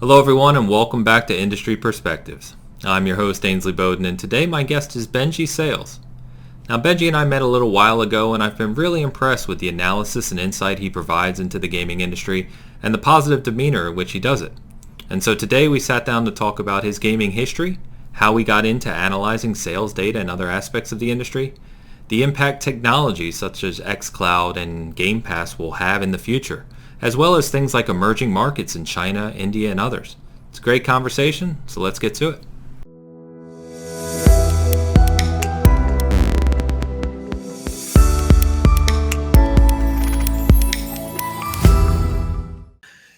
Hello, everyone, and welcome back to Industry Perspectives. I'm your host, Ainsley Bowden, and today my guest is Benji Sales. Now, Benji and I met a little while ago, and I've been really impressed with the analysis and insight he provides into the gaming industry and the positive demeanor in which he does it. And so today we sat down to talk about his gaming history, how we got into analyzing sales data and other aspects of the industry, the impact technologies such as XCloud and Game Pass will have in the future, as well as things like emerging markets in China, India, and others. It's a great conversation, so let's get to it.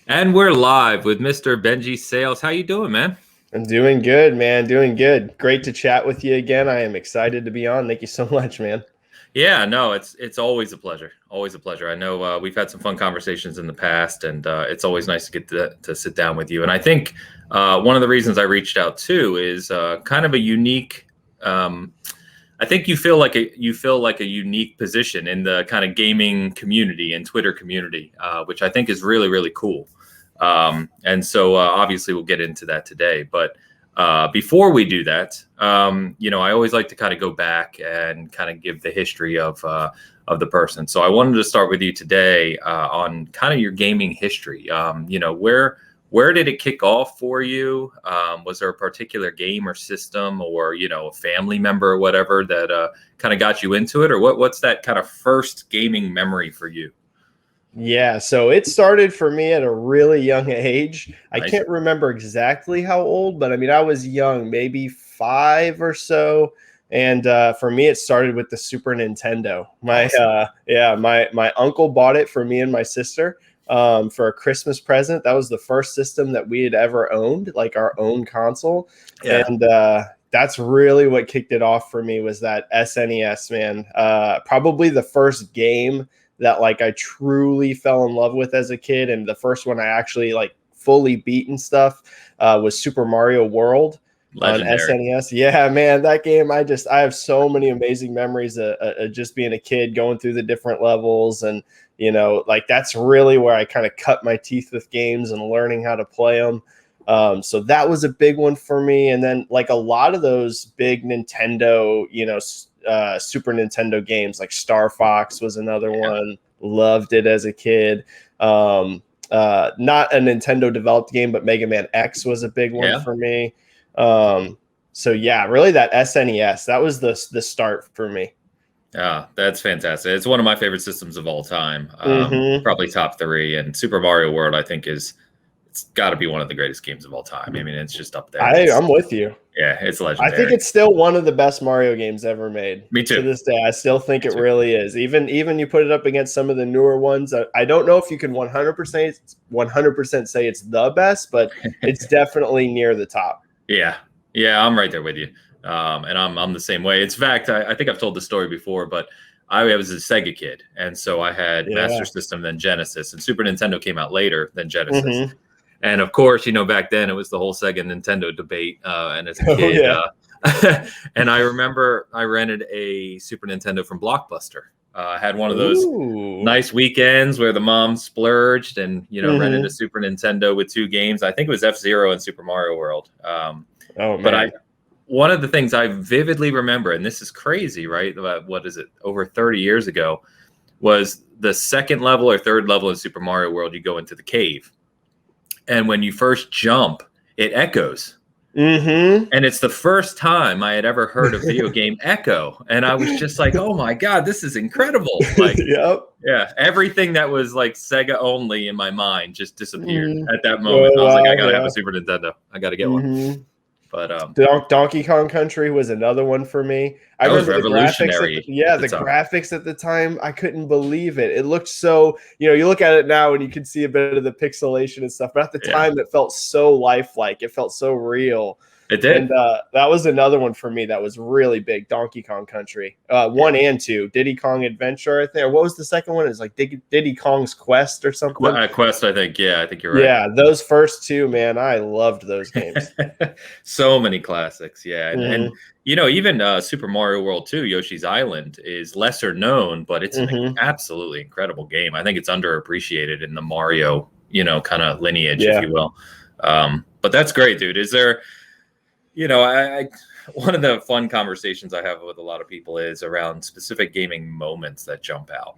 And we're live with Mr. Benji Sales. How you doing, man? I'm doing good, man. Doing good. Great to chat with you again. I am excited to be on. Thank you so much, man. Yeah, no, it's always a pleasure. Always a pleasure. I know we've had some fun conversations in the past, and it's always nice to get to sit down with you. And I think one of the reasons I reached out too is kind of a unique. I think you feel like a unique position in the kind of gaming community and Twitter community, which I think is really, really cool. And so obviously we'll get into that today. But before we do that, I always like to kind of go back and kind of give the history of the person. So I wanted to start with you today on kind of your gaming history. Where did it kick off for you? Was there a particular game or system or, a family member or whatever that kind of got you into it? Or what's that kind of first gaming memory for you? Yeah, so it started for me at a really young age. Nice. I can't remember exactly how old, but I mean, I was young, maybe 5 or so. And for me, it started with the Super Nintendo. My uncle bought it for me and my sister for a Christmas present. That was the first system that we had ever owned, like our own console. Yeah. And that's really what kicked it off for me was that SNES, man. Probably the first game that like I truly fell in love with as a kid, and the first one I actually like fully beat and stuff was Super Mario World. Legendary. On SNES. Yeah, man, that game, I have so many amazing memories of just being a kid, going through the different levels, and like that's really where I kind of cut my teeth with games and learning how to play them. So that was a big one for me. And then like a lot of those big Nintendo, Super Nintendo games like Star Fox was another one. Loved it as a kid. Not a Nintendo developed game, but Mega Man X was a big one for me. So yeah, really that SNES, that was the start for me. Yeah, that's fantastic. It's one of my favorite systems of all time. Probably top 3. And Super Mario World, I think, it's got to be one of the greatest games of all time. I mean, it's just up there. I'm with you. Yeah, it's legendary. I think it's still one of the best Mario games ever made. Me too. To this day, I still think it really is. Even you put it up against some of the newer ones. I don't know if you can 100% say it's the best, but it's definitely near the top. Yeah, I'm right there with you. And I'm the same way. In fact, I think I've told the story before, but I was a Sega kid, and so I had Master System, then Genesis, and Super Nintendo came out later than Genesis. And of course, back then it was the whole Sega Nintendo debate. And as a kid, and I remember I rented a Super Nintendo from Blockbuster. I had one of those nice weekends where the mom splurged and, rented a Super Nintendo with 2 games. I think it was F-Zero and Super Mario World. But one of the things I vividly remember, and this is crazy, right? About, what is it? Over 30 years ago, was the second level or third level in Super Mario World. You go into the cave. And when you first jump, it echoes. And it's the first time I had ever heard a video game echo. And I was just like, oh my God, this is incredible. Like, yeah, everything that was like Sega only in my mind just disappeared at that moment. I was like, I got to have a Super Nintendo. I got to get one. But Donkey Kong Country was another one for me. I remember revolutionary. The graphics at the time, I couldn't believe it. It looked so, you look at it now and you can see a bit of the pixelation and stuff, but at the time it felt so lifelike. It felt so real. It did. And that was another one for me that was really big, Donkey Kong Country. 1 and 2, Diddy Kong Adventure, I think. Or what was the second one? It's like Diddy Kong's Quest or something. Quest, I think. Yeah, I think you're right. Yeah, those first 2, man, I loved those games. So many classics, yeah. And even Super Mario World 2, Yoshi's Island, is lesser known, but it's an absolutely incredible game. I think it's underappreciated in the Mario, kind of lineage, if you will. But that's great, dude. Is there, I one of the fun conversations I have with a lot of people is around specific gaming moments that jump out.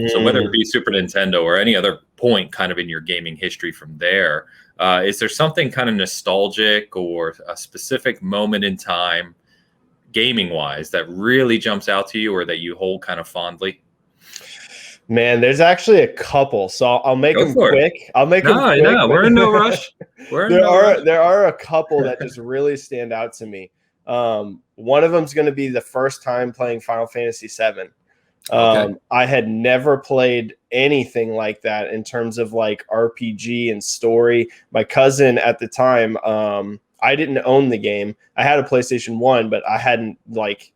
So whether it be Super Nintendo or any other point kind of in your gaming history from there, is there something kind of nostalgic or a specific moment in time gaming wise that really jumps out to you or that you hold kind of fondly? Man, there's actually a couple, so I'll make them quick. I'll make them quick. No, we're in no rush. There are a couple that just really stand out to me. One of them is going to be the first time playing Final Fantasy VII. I had never played anything like that in terms of like RPG and story. My cousin at the time, I didn't own the game. I had a PlayStation 1, but I hadn't like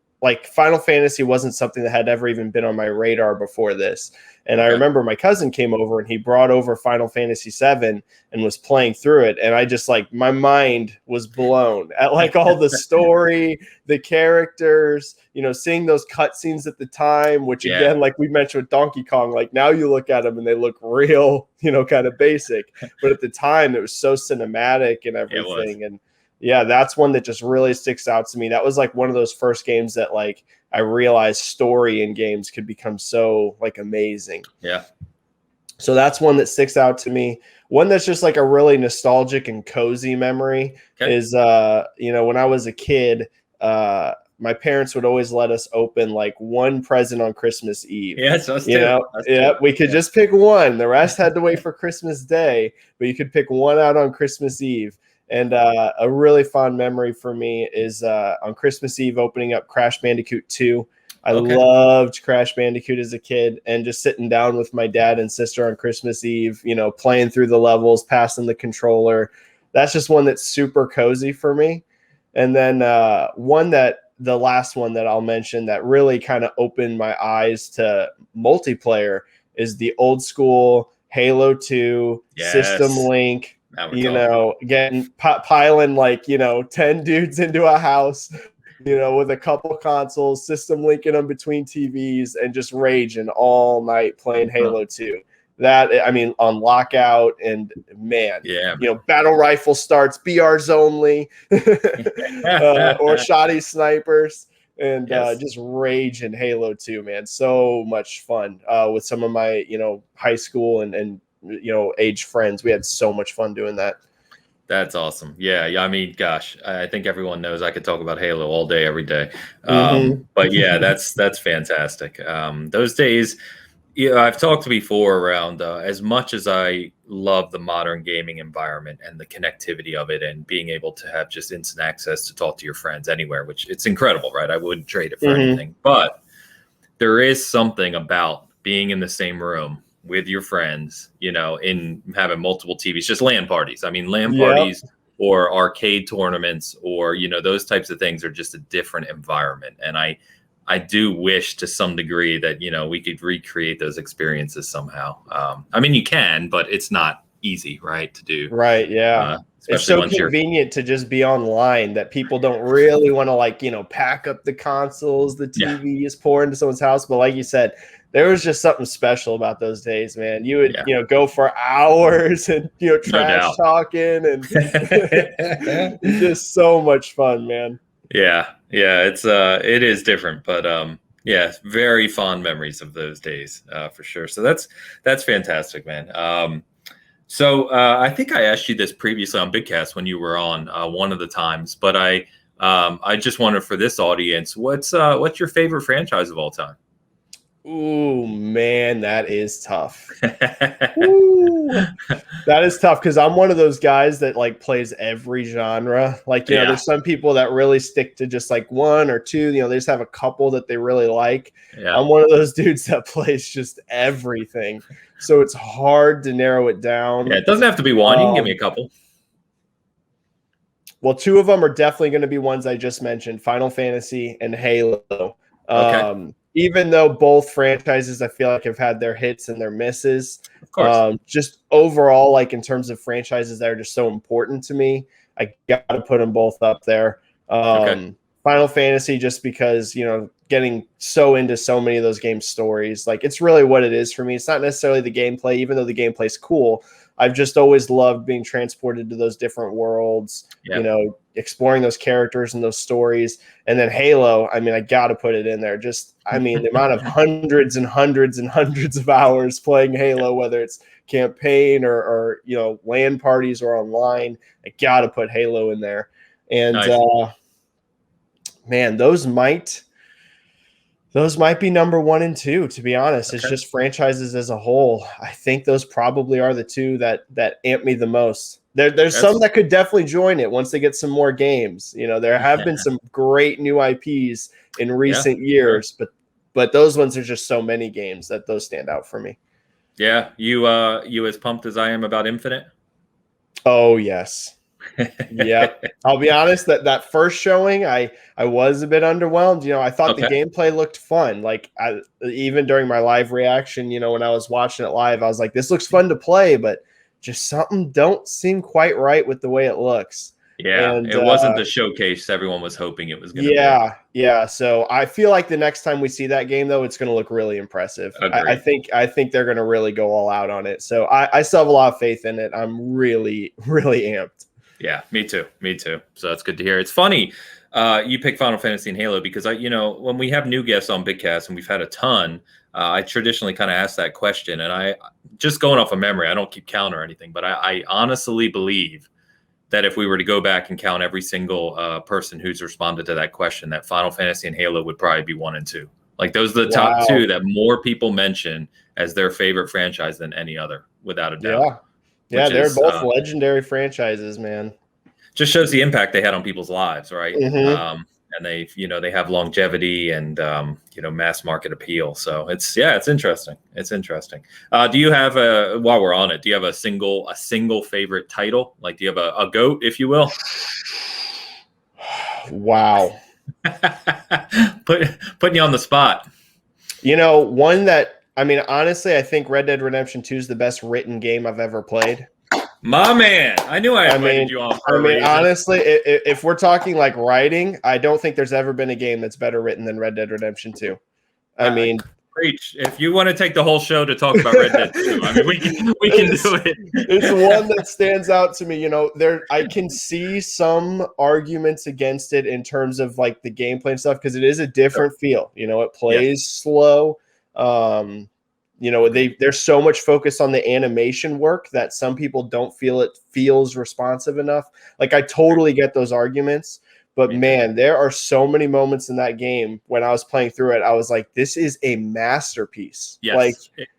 Final Fantasy wasn't something that had ever even been on my radar before this. And I remember my cousin came over and he brought over Final Fantasy VII and was playing through it. And I just like, my mind was blown at like all the story, the characters, seeing those cutscenes at the time, which again, like we mentioned with Donkey Kong, like now you look at them and they look real, kind of basic. But at the time it was so cinematic and everything. And yeah, that's one that just really sticks out to me. That was like one of those first games that like I realized story in games could become so like amazing. Yeah. So that's one that sticks out to me. One that's just like a really nostalgic and cozy memory is, when I was a kid, my parents would always let us open like one present on Christmas Eve. Yes, us too. We could just pick one. The rest had to wait for Christmas Day, but you could pick one out on Christmas Eve. And a really fond memory for me is on Christmas Eve opening up Crash Bandicoot 2. I loved Crash Bandicoot as a kid, and just sitting down with my dad and sister on Christmas Eve, playing through the levels, passing the controller. That's just one that's super cozy for me. And then the last one that I'll mention that really kind of opened my eyes to multiplayer is the old school Halo 2 System Link. Getting piling like 10 dudes into a house, with a couple consoles, system linking them between TVs, and just raging all night playing Halo 2. That, I mean, on lockout, and man, battle rifle starts, BRs only, or shoddy snipers, and just rage in Halo 2, man. So much fun with some of my high school and age friends. We had so much fun doing that. That's awesome. Yeah. I mean, gosh, I think everyone knows I could talk about Halo all day, every day. But yeah, that's fantastic. Those days, I've talked before around as much as I love the modern gaming environment and the connectivity of it, and being able to have just instant access to talk to your friends anywhere, which it's incredible, right? I wouldn't trade it for anything. But there is something about being in the same room with your friends, in having multiple TVs, just LAN parties. I mean, LAN parties or arcade tournaments or, those types of things are just a different environment. And I do wish to some degree that, we could recreate those experiences somehow. I mean, you can, but it's not easy, right, to do. Right, yeah. It's so convenient to just be online that people don't really want to pack up the consoles, the TV is pour into someone's house. But like you said, there was just something special about those days, man. You would, go for hours and, trash talking, and just so much fun, man. Yeah. It is different, but very fond memories of those days, for sure. So that's fantastic, man. So I think I asked you this previously on Bigcast when you were on one of the times, but I just wondered for this audience, what's your favorite franchise of all time? Ooh, man, that is tough. Ooh, that is tough because I'm one of those guys that plays every genre. There's some people that really stick to just one or two. They just have a couple that they really like. Yeah. I'm one of those dudes that plays just everything. So it's hard to narrow it down. Yeah, it doesn't have to be one. You can give me a couple. Well, two of them are definitely going to be ones I just mentioned: Final Fantasy and Halo. Even though both franchises I feel like have had their hits and their misses, of course. Just overall, in terms of franchises that are just so important to me, I got to put them both up there. Final Fantasy, just because, getting so into so many of those game stories, it's really what it is for me. It's not necessarily the gameplay, even though the gameplay's cool. I've just always loved being transported to those different worlds, you know, exploring those characters and those stories. And then Halo, I mean, I got to put it in there. Just, I mean, the amount of hundreds and hundreds and hundreds of hours playing Halo, whether it's campaign or you know, LAN parties or online, I got to put Halo in there. And man, those might be number 1 and 2, to be honest. It's just franchises as a whole. I think those probably are the 2 that amp me the most. There's some that could definitely join it once they get some more games. You know, there have been some great new IPs in recent years, but those ones are just so many games that those stand out for me. Yeah, you as pumped as I am about Infinite? Oh yes. Yeah, I'll be honest, that first showing, I was a bit underwhelmed. You know, I thought the gameplay looked fun. Like even during my live reaction, you know, when I was watching it live, I was like, this looks fun to play, but just something don't seem quite right with the way it looks. Yeah, and it wasn't the showcase everyone was hoping it was going to be. Yeah. So I feel like the next time we see that game, though, it's going to look really impressive. I think they're going to really go all out on it. So I still have a lot of faith in it. I'm really, really amped. Yeah, me too. So that's good to hear. It's funny you pick Final Fantasy and Halo because you know, when we have new guests on Bigcast, and we've had a ton, I traditionally kind of ask that question, and I just going off of memory, I don't keep count or anything, but I honestly believe that if we were to go back and count every single person who's responded to that question, that Final Fantasy and Halo would probably be 1 and 2. Like those are the top 2 that more people mention as their favorite franchise than any other, without a doubt. Yeah, they're both legendary franchises, man. Just shows the impact they had on people's lives, right? And they, you know, they have longevity and you know, mass market appeal. So it's interesting. It's interesting. Do you have while we're on it, do you have a single favorite title? Like, do you have a GOAT, if you will? Wow. Putting you on the spot. You know, one that, I mean, honestly, I think Red Dead Redemption 2 is the best written game I've ever played. My man, I knew I invited you on for a reason. Honestly, if we're talking like writing, I don't think there's ever been a game that's better written than Red Dead Redemption 2. I mean, preach. If you want to take the whole show to talk about Red Dead 2, I mean, we can do it. It's one that stands out to me. You know, I can see some arguments against it in terms of like the gameplay and stuff, because it is a different feel. You know, it plays slow. You know, there's so much focus on the animation work that some people don't feel it feels responsive enough. Like, I totally get those arguments, but man, there are so many moments in that game when I was playing through it, I was like, this is a masterpiece. Yes, like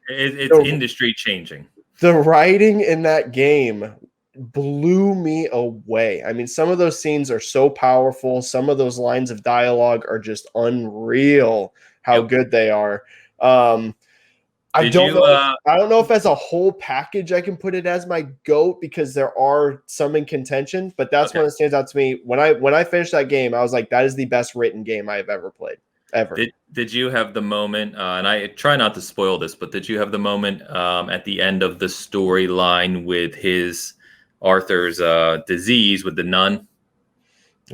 it's industry changing. The writing in that game blew me away. I mean, some of those scenes are so powerful. Some of those lines of dialogue are just unreal how good they are. I don't know if as a whole package I can put it as my GOAT, because there are some in contention, but that's one that stands out to me. When I finished that game, I was like, that is the best written game I've ever played, ever. Did you have the moment, and I try not to spoil this, but did you have the moment at the end of the storyline with Arthur's disease with the nun?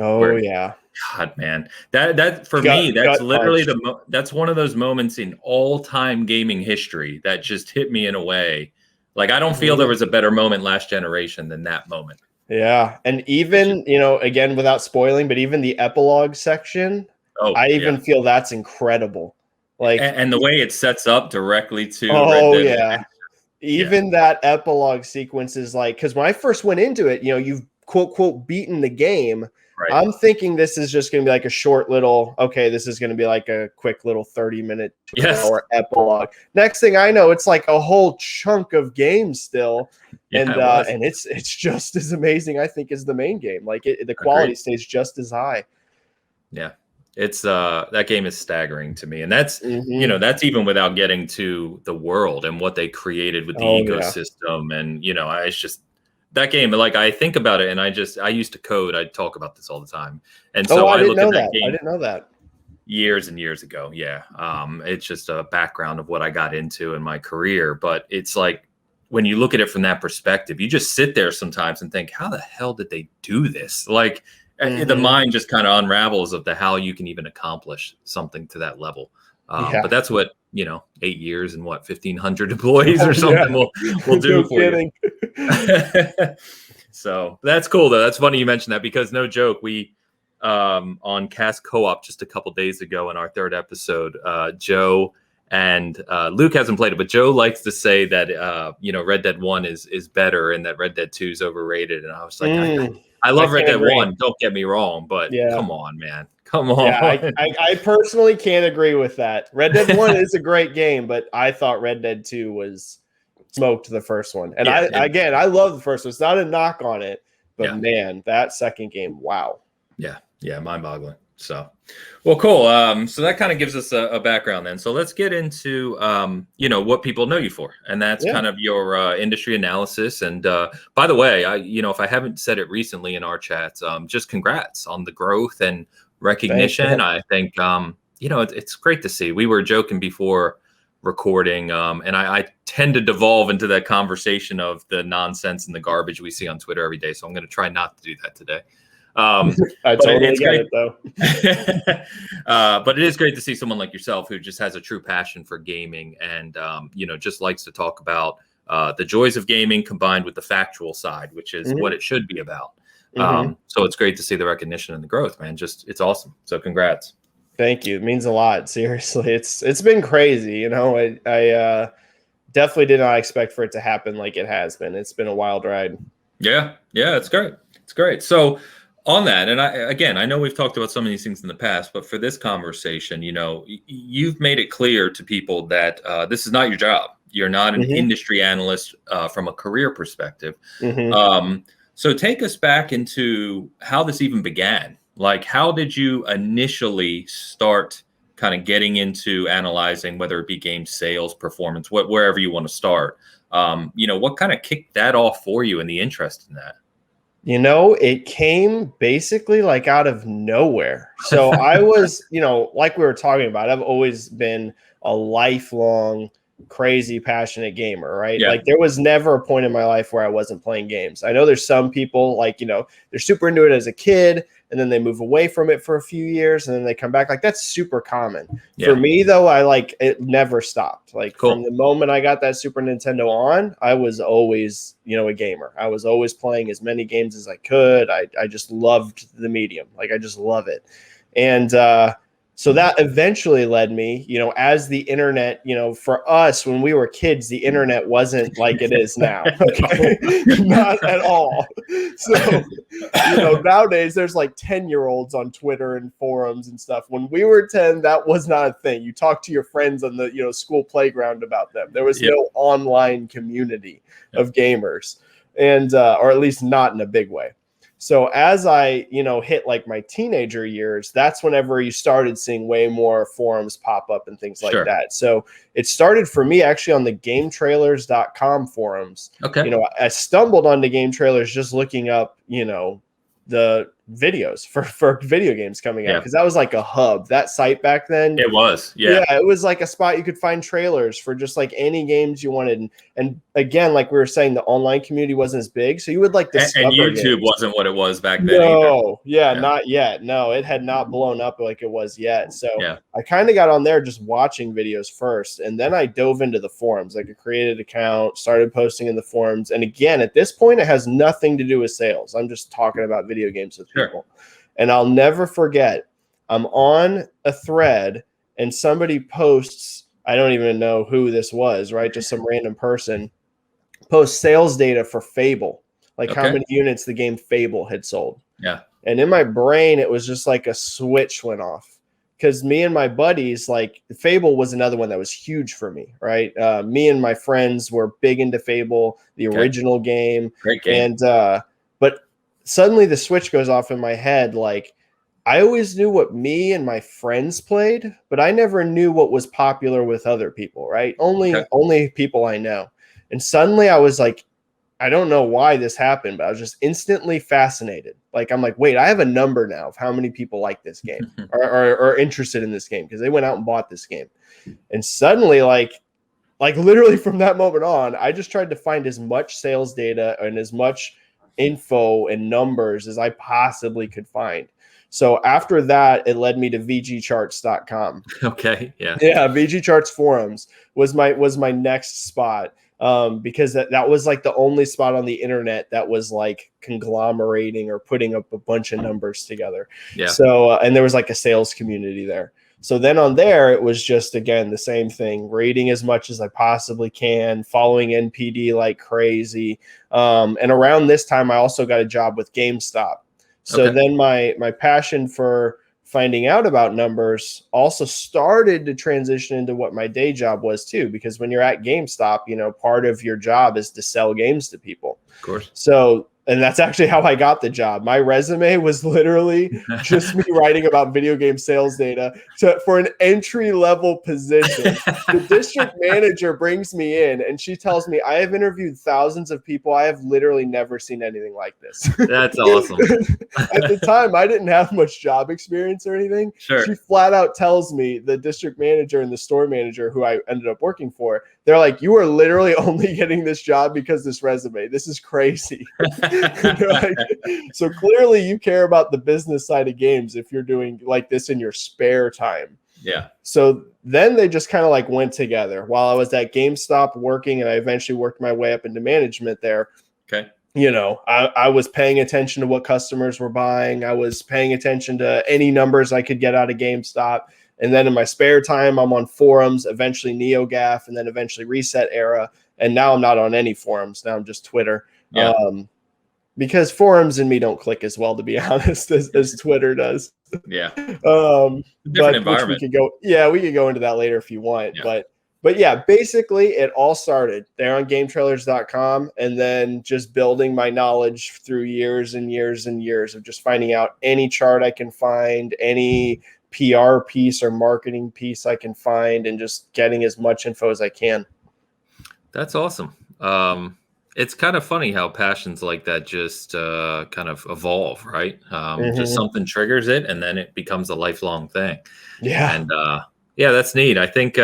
Oh, yeah. God, man, that for me, that's literally that's one of those moments in all-time gaming history that just hit me in a way. Like, I don't feel there was a better moment last generation than that moment. Yeah, and even, you know, again, without spoiling, but even the epilogue section, I even feel that's incredible. Like, and the way it sets up directly to Red Dead. Even that epilogue sequence is like, because when I first went into it, you know, you've quote beaten the game. Right. I'm thinking this is just going to be like a short little, this is going to be like a quick little 30-minute hour epilogue. Next thing I know, it's like a whole chunk of game still. And it's just as amazing, I think, as the main game. Like, the quality stays just as high. Yeah. It's that game is staggering to me. And that's, you know, that's even without getting to the world and what they created with the ecosystem. And, you know, it's just, that game, like, I think about it, and I used to code. I talk about this all the time, and so I look at that game. I didn't know that. Years and years ago, it's just a background of what I got into in my career. But it's like, when you look at it from that perspective, you just sit there sometimes and think, how the hell did they do this? Like, the mind just kind of unravels of how you can even accomplish something to that level. Yeah. But that's what, 8 years and 1,500 employees Oh, or something will do no for kidding. you. So that's cool though. That's funny you mentioned that, because no joke, we on Cast Co-op just a couple days ago in our third episode, Joe and Luke hasn't played it, but Joe likes to say that Red Dead 1 is better and that Red Dead 2 is overrated. And I was like, I love Red Dead agree. 1, don't get me wrong, but come on, man. Come on. Yeah, I personally can't agree with that. Red Dead 1 is a great game, but I thought Red Dead 2 was smoked the first one. And I love the first one. It's not a knock on it, but man, that second game, wow. Yeah, mind-boggling. So, well, cool. So that kind of gives us a background then. So let's get into, what people know you for, and that's kind of your industry analysis. And by the way, if I haven't said it recently in our chats, just congrats on the growth and recognition. I think, it's great to see. We were joking before recording, and I tend to devolve into that conversation of the nonsense and the garbage we see on Twitter every day. So I'm going to try not to do that today. I totally get it though. But it is great to see someone like yourself who just has a true passion for gaming and, just likes to talk about the joys of gaming combined with the factual side, which is what it should be about. So it's great to see the recognition and the growth, man. It's awesome. So congrats. Thank you. It means a lot. Seriously. It's been crazy. I definitely did not expect for it to happen like it has been. It's been a wild ride. Yeah. It's great. It's great. So on that, and I know we've talked about some of these things in the past, but for this conversation, you've made it clear to people that this is not your job. You're not an industry analyst from a career perspective. So take us back into how this even began. Like, how did you initially start kind of getting into analyzing, whether it be game sales, performance, wherever you want to start? What kind of kicked that off for you and the interest in that? It came basically like out of nowhere. So I was, like we were talking about, I've always been a lifelong, crazy, passionate gamer, right? Like there was never a point in my life where I wasn't playing games. I know there's some people like, they're super into it as a kid and then they move away from it for a few years and then they come back. Like that's super common. For me though, it never stopped. Like from the moment I got that Super Nintendo on, I was always, a gamer. I was always playing as many games as I could. I just loved the medium. Like I just love it. And so that eventually led me, as the internet, for us when we were kids, the internet wasn't like it is now. Okay? Not at all. So, nowadays there's like 10-year-olds on Twitter and forums and stuff. When we were 10, that was not a thing. You talk to your friends on the, school playground about them. There was no online community of gamers, and or at least not in a big way. So as I, hit like my teenager years, that's whenever you started seeing way more forums pop up and things like that. So it started for me actually on the GameTrailers.com forums. Okay. I stumbled onto Game Trailers just looking up, the videos for video games coming out, because that was like a hub. That site back then, it was it was like a spot you could find trailers for just like any games you wanted. And again, like we were saying, the online community wasn't as big, so you would like discover and YouTube games. wasn't what it was back then either. Not yet. No, it had not blown up like it was yet. So I kind of got on there just watching videos first, and then I dove into the forums. Like I created an account, started posting in the forums, and again, at this point, it has nothing to do with sales. I'm just talking about video games with people. And I'll never forget, I'm on a thread and somebody posts, I don't even know who this was, right? Just some random person posts sales data for Fable, like how many units the game Fable had sold. Yeah. And in my brain, it was just like a switch went off, because me and my buddies, like Fable was another one that was huge for me, right? Me and my friends were big into Fable, the original game. Great game. And, but suddenly the switch goes off in my head. Like I always knew what me and my friends played, but I never knew what was popular with other people, right? Only people I know. And suddenly I was like, I don't know why this happened, but I was just instantly fascinated. Like, I'm like, wait, I have a number now of how many people like this game or are interested in this game, because they went out and bought this game. And suddenly, like literally from that moment on, I just tried to find as much sales data and as much info and numbers as I possibly could find. So after that, it led me to vgcharts.com. Okay. Yeah. Yeah, VG Charts forums was my next spot, because that was like the only spot on the internet that was like conglomerating or putting up a bunch of numbers together. Yeah. So and there was like a sales community there. So then on there, it was just, again, the same thing, reading as much as I possibly can, following NPD like crazy. And around this time, I also got a job with GameStop. So then my passion for finding out about numbers also started to transition into what my day job was too, because when you're at GameStop, you know, part of your job is to sell games to people. Of course. So, and that's actually how I got the job. My resume was literally just me writing about video game sales data for an entry-level position. The district manager brings me in and she tells me, I have interviewed thousands of people. I have literally never seen anything like this. That's awesome. At the time, I didn't have much job experience or anything. Sure. She flat out tells me, the district manager and the store manager who I ended up working for, they're like, you are literally only getting this job because this resume. This is crazy. So clearly you care about the business side of games if you're doing like this in your spare time. Yeah. So then they just kind of like went together while I was at GameStop working, and I eventually worked my way up into management there. Okay. You know, I was paying attention to what customers were buying. I was paying attention to any numbers I could get out of GameStop. And then in my spare time, I'm on forums, eventually NeoGAF, and then eventually Reset Era. And now I'm not on any forums. Now I'm just Twitter. Yeah. Because forums and me don't click as well, to be honest, as Twitter does. Yeah. Different environment. we could go into that later if you want. Yeah. But yeah, basically it all started there on GameTrailers.com, and then just building my knowledge through years and years and years of just finding out any chart I can find, any PR piece or marketing piece I can find, and just getting as much info as I can. That's awesome. It's kind of funny how passions like that just kind of evolve, right? Just something triggers it, and then it becomes a lifelong thing. Yeah. And yeah, that's neat. I think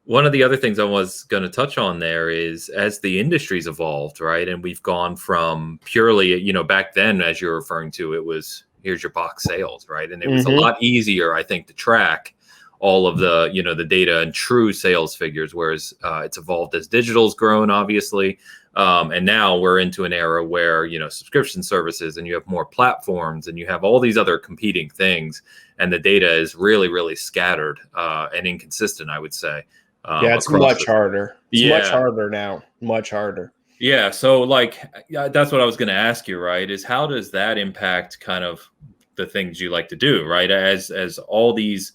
one of the other things I was going to touch on there is as the industry's evolved, right? And we've gone from purely, you know, back then, as you're referring to, it was here's your box sales, right? And it was a lot easier, I think, to track all of the, you know, the data and true sales figures, whereas it's evolved as digital's grown, obviously. And now we're into an era where, you know, subscription services, and you have more platforms, and you have all these other competing things, and the data is really, really scattered and inconsistent, I would say. Yeah, it's much harder. It's much harder now. Much harder. Yeah. So like, that's what I was going to ask you, right? Is how does that impact kind of the things you like to do, right? As all these,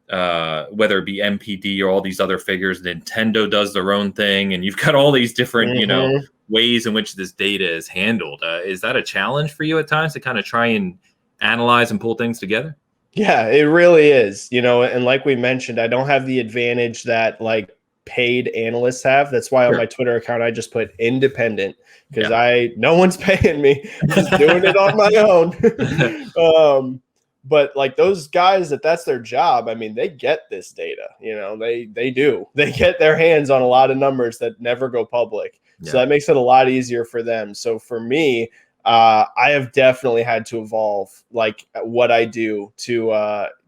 whether it be MPD or all these other figures, Nintendo does their own thing, and you've got all these different, you know, ways in which this data is handled. Is that a challenge for you at times to kind of try and analyze and pull things together? Yeah, it really is. You know, and like we mentioned, I don't have the advantage that like paid analysts have. That's why on my Twitter account, I just put independent, because no one's paying me. I'm just doing it on my own. But like those guys that's their job. I mean, they get this data, you know, they do. They get their hands on a lot of numbers that never go public. Yeah. So that makes it a lot easier for them. So for me, I have definitely had to evolve like what I do to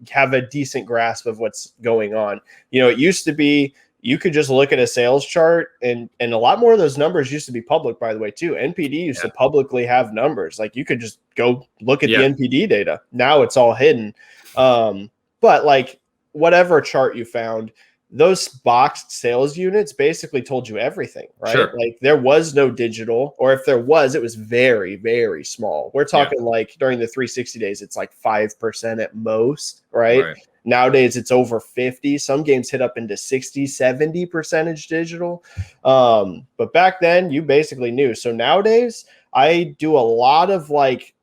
have a decent grasp of what's going on. You know, it used to be you could just look at a sales chart, and a lot more of those numbers used to be public, by the way, too. NPD used to publicly have numbers. Like you could just go look at the NPD data. Now it's all hidden. But like whatever chart you found, those boxed sales units basically told you everything, right? Sure. Like there was no digital, or if there was, it was very, very small. We're talking like during the 360 days, it's like 5% at most, right? Nowadays, it's over 50. Some games hit up into 60, 70% digital. But back then, you basically knew. So nowadays, I do a lot of like,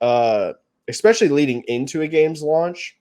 especially leading into a game's launch,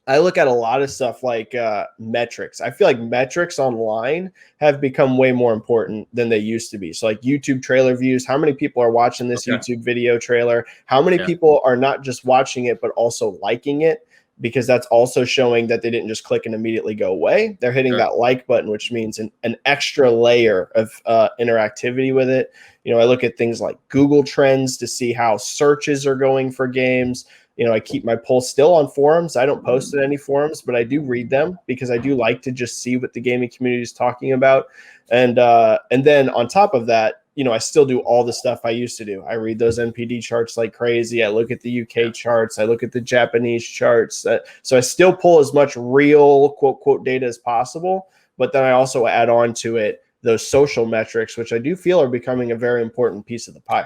I look at a lot of stuff like metrics. I feel like metrics online have become way more important than they used to be. So like YouTube trailer views, how many people are watching this YouTube video trailer? How many people are not just watching it, but also liking it? because that's also showing that they didn't just click and immediately go away. They're hitting that like button, which means an extra layer of interactivity with it. You know, I look at things like Google Trends to see how searches are going for games. You know, I keep my pulse still on forums. I don't post in any forums, but I do read them because I do like to just see what the gaming community is talking about. And then on top of that, you know, I still do all the stuff I used to do. I read those NPD charts like crazy. I look at the UK charts. I look at the Japanese charts. So I still pull as much real quote data as possible. But then I also add on to it those social metrics, which I do feel are becoming a very important piece of the pie.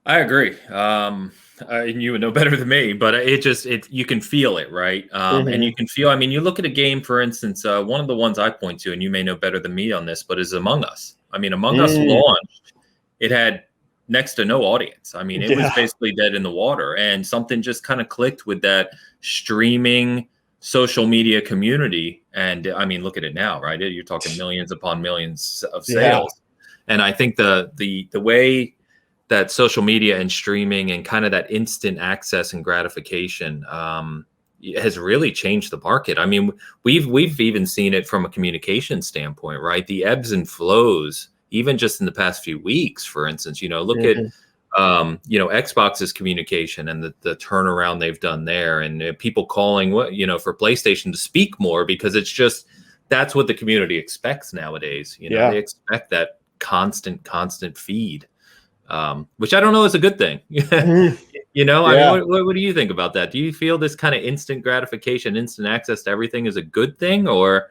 I agree. You would know better than me, but you can feel it, right? And you can feel, I mean, you look at a game, for instance, one of the ones I point to, and you may know better than me on this, but is Among Us. I mean, Among Us launched, it had next to no audience. I mean, it was basically dead in the water, and something just kind of clicked with that streaming social media community. And I mean, look at it now, right? You're talking millions upon millions of sales. And I think the way that social media and streaming and kind of that instant access and gratification has really changed the market. I mean, we've even seen it from a communication standpoint, right? The ebbs and flows, even just in the past few weeks, for instance, you know, look at, you know, Xbox's communication and the turnaround they've done there, and people calling, you know, for PlayStation to speak more, because it's just, that's what the community expects nowadays. You know, they expect that constant feed. Which I don't know is a good thing. You know, I mean, what do you think about that? Do you feel this kind of instant gratification, instant access to everything is a good thing? Or,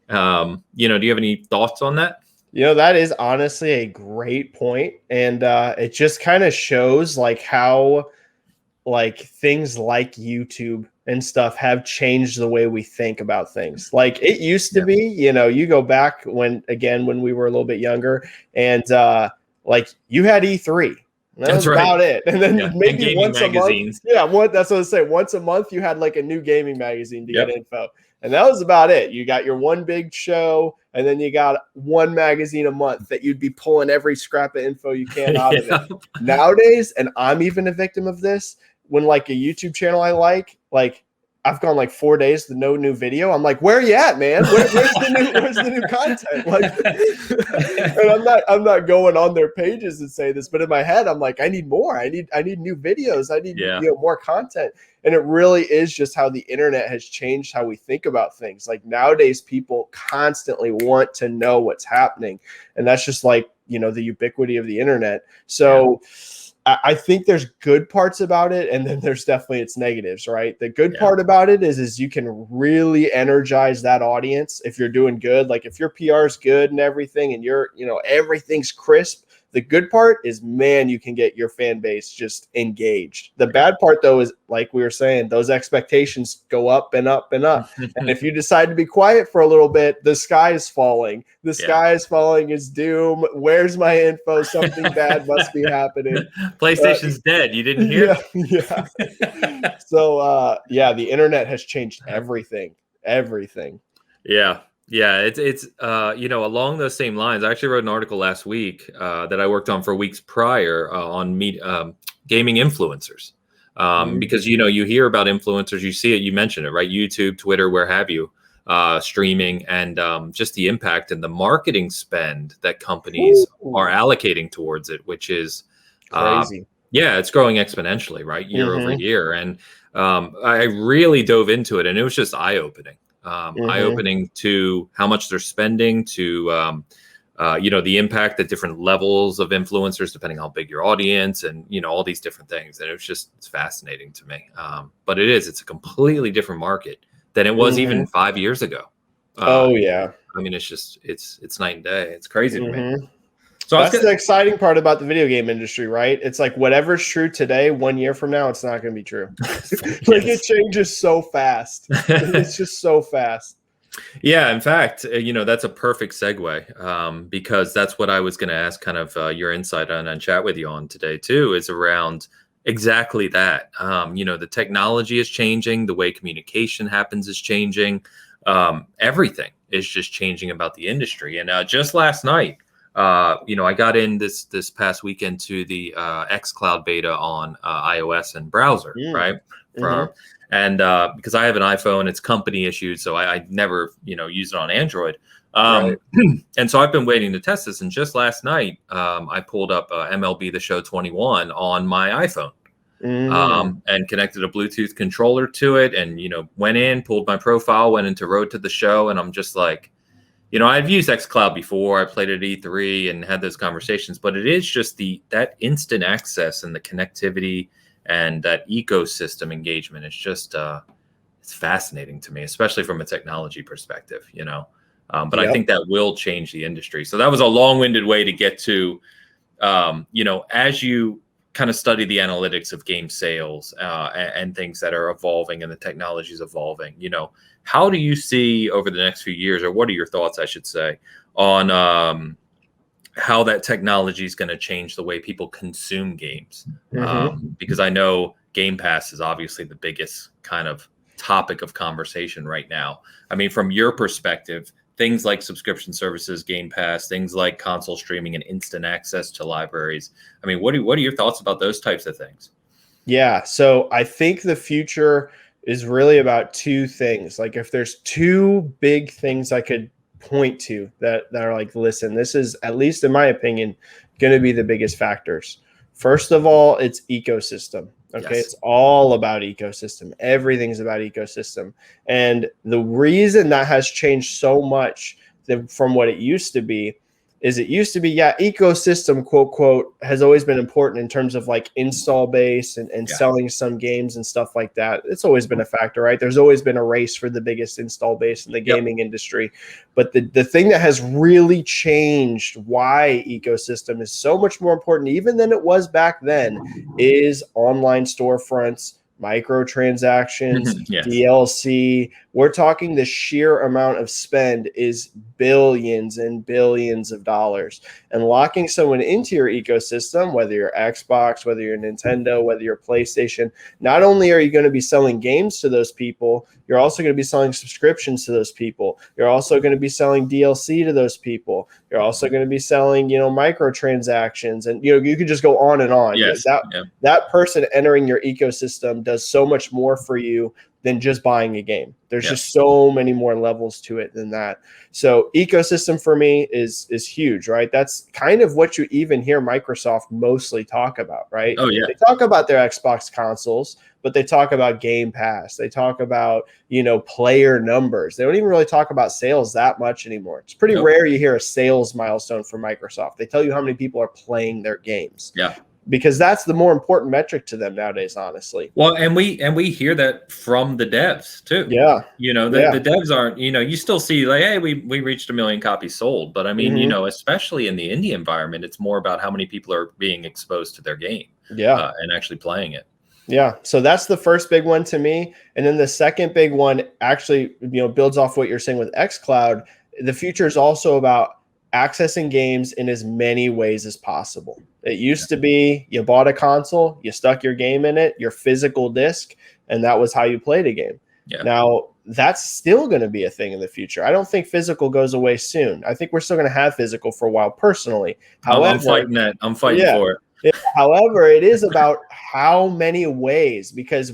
you know, do you have any thoughts on that? You know, that is honestly a great point. And it just kind of shows like how like things like YouTube and stuff have changed the way we think about things. Like it used to be, you know, you go back when we were a little bit younger, and like you had E3. That's about it. And then maybe once magazines. A month. That's what I say. Once a month you had like a new gaming magazine to get info. And that was about it. You got your one big show, and then you got one magazine a month that you'd be pulling every scrap of info you can out of it. Nowadays, and I'm even a victim of this, when like a YouTube channel I like I've gone like 4 days to no new video. I'm like, where are you at, man? Where's the new content? Like, and I'm not going on their pages and say this, but in my head, I'm like, I need more. I need new videos. I need you know, more content. And it really is just how the internet has changed how we think about things. Like nowadays, people constantly want to know what's happening, and that's just like, you know, the ubiquity of the internet. So. I think there's good parts about it, and then there's definitely its negatives, right? The good part about it is you can really energize that audience if you're doing good. Like if your PR is good and everything, and you're, you know, everything's crisp. The good part is, man, you can get your fan base just engaged. The bad part, though, is like we were saying, those expectations go up and up and up. And if you decide to be quiet for a little bit, the sky is falling. The sky is falling is doom. Where's my info? Something bad must be happening. PlayStation's dead. You didn't hear? So, the internet has changed everything. Yeah, it's you know, along those same lines. I actually wrote an article last week that I worked on for weeks prior on gaming influencers, because you know, you hear about influencers, you see it, you mentioned it, right? YouTube, Twitter, where have you, streaming, and just the impact and the marketing spend that companies are allocating towards it, which is crazy. It's growing exponentially, right, year over year, and I really dove into it, and it was just eye-opening. Eye-opening to how much they're spending, to you know, the impact that different levels of influencers, depending on how big your audience, and you know, all these different things. And it's fascinating to me. But it's a completely different market than it was even 5 years ago. I mean, it's night and day. It's crazy to me. So that's the exciting part about the video game industry, right? It's like whatever's true today, 1 year from now, it's not going to be true. Like it changes so fast. It's just so fast. Yeah, in fact, you know, that's a perfect segue, because that's what I was going to ask kind of your insight on and chat with you on today too, is around exactly that. You know, the technology is changing, the way communication happens is changing. Everything is just changing about the industry. And just last night, I got in this past weekend to the XCloud beta on iOS and browser, right? Mm-hmm. Because I have an iPhone, it's company issued, so I never use it on Android. Right. And so I've been waiting to test this. And just last night, I pulled up MLB The Show 21 on my iPhone. And connected a Bluetooth controller to it, and went in, pulled my profile, went into Road to the Show, and I'm just like, I've used XCloud before. I played at E3 and had those conversations, but it is just that instant access and the connectivity and that ecosystem engagement. It's just it's fascinating to me, especially from a technology perspective. But I think that will change the industry. So that was a long-winded way to get to, as you kind of study the analytics of game sales and things that are evolving and the technology is evolving, how do you see over the next few years, or what are your thoughts, I should say, on how that technology is going to change the way people consume games? Because I know Game Pass is obviously the biggest kind of topic of conversation right now. I mean, from your perspective, things like subscription services, Game Pass, things like console streaming and instant access to libraries. I mean, what are your thoughts about those types of things? Yeah. So I think the future is really about two things. Like, if there's two big things I could point to that are like, listen, this is, at least in my opinion, going to be the biggest factors. First of all, it's ecosystem. Okay. Yes. It's all about ecosystem. Everything's about ecosystem. And the reason that has changed so much from what it used to be is ecosystem, quote, has always been important in terms of like install base and selling some games and stuff like that. It's always been a factor, right? There's always been a race for the biggest install base in the gaming industry. But the thing that has really changed why ecosystem is so much more important even than it was back then is online storefronts, microtransactions, DLC. We're talking the sheer amount of spend is billions and billions of dollars. And locking someone into your ecosystem, whether you're Xbox, whether you're Nintendo, whether you're PlayStation, not only are you going to be selling games to those people, you're also going to be selling subscriptions to those people. You're also going to be selling DLC to those people. You're also going to be selling, microtransactions, and you could just go on and on. Yes. That person entering your ecosystem does so much more for you than just buying a game. There's just so many more levels to it than that. So ecosystem for me is huge, right? That's kind of what you even hear Microsoft mostly talk about, right? Oh, yeah. They talk about their Xbox consoles, but they talk about Game Pass. They talk about, player numbers. They don't even really talk about sales that much anymore. It's pretty rare you hear a sales milestone from Microsoft. They tell you how many people are playing their games. Yeah. Because that's the more important metric to them nowadays, honestly. Well, and we hear that from the devs too. Yeah. The devs aren't, you still see like, hey, we reached 1 million copies sold. But I mean, especially in the indie environment, it's more about how many people are being exposed to their game and actually playing it. Yeah. So that's the first big one to me. And then the second big one actually, builds off what you're saying with XCloud. The future is also about accessing games in as many ways as possible. It used to be you bought a console, you stuck your game in it, your physical disc, and that was how you played a game. Yeah. Now, that's still going to be a thing in the future. I don't think physical goes away soon. I think we're still going to have physical for a while personally. However, I'm fighting that. I'm fighting for it. However, it is about how many ways, because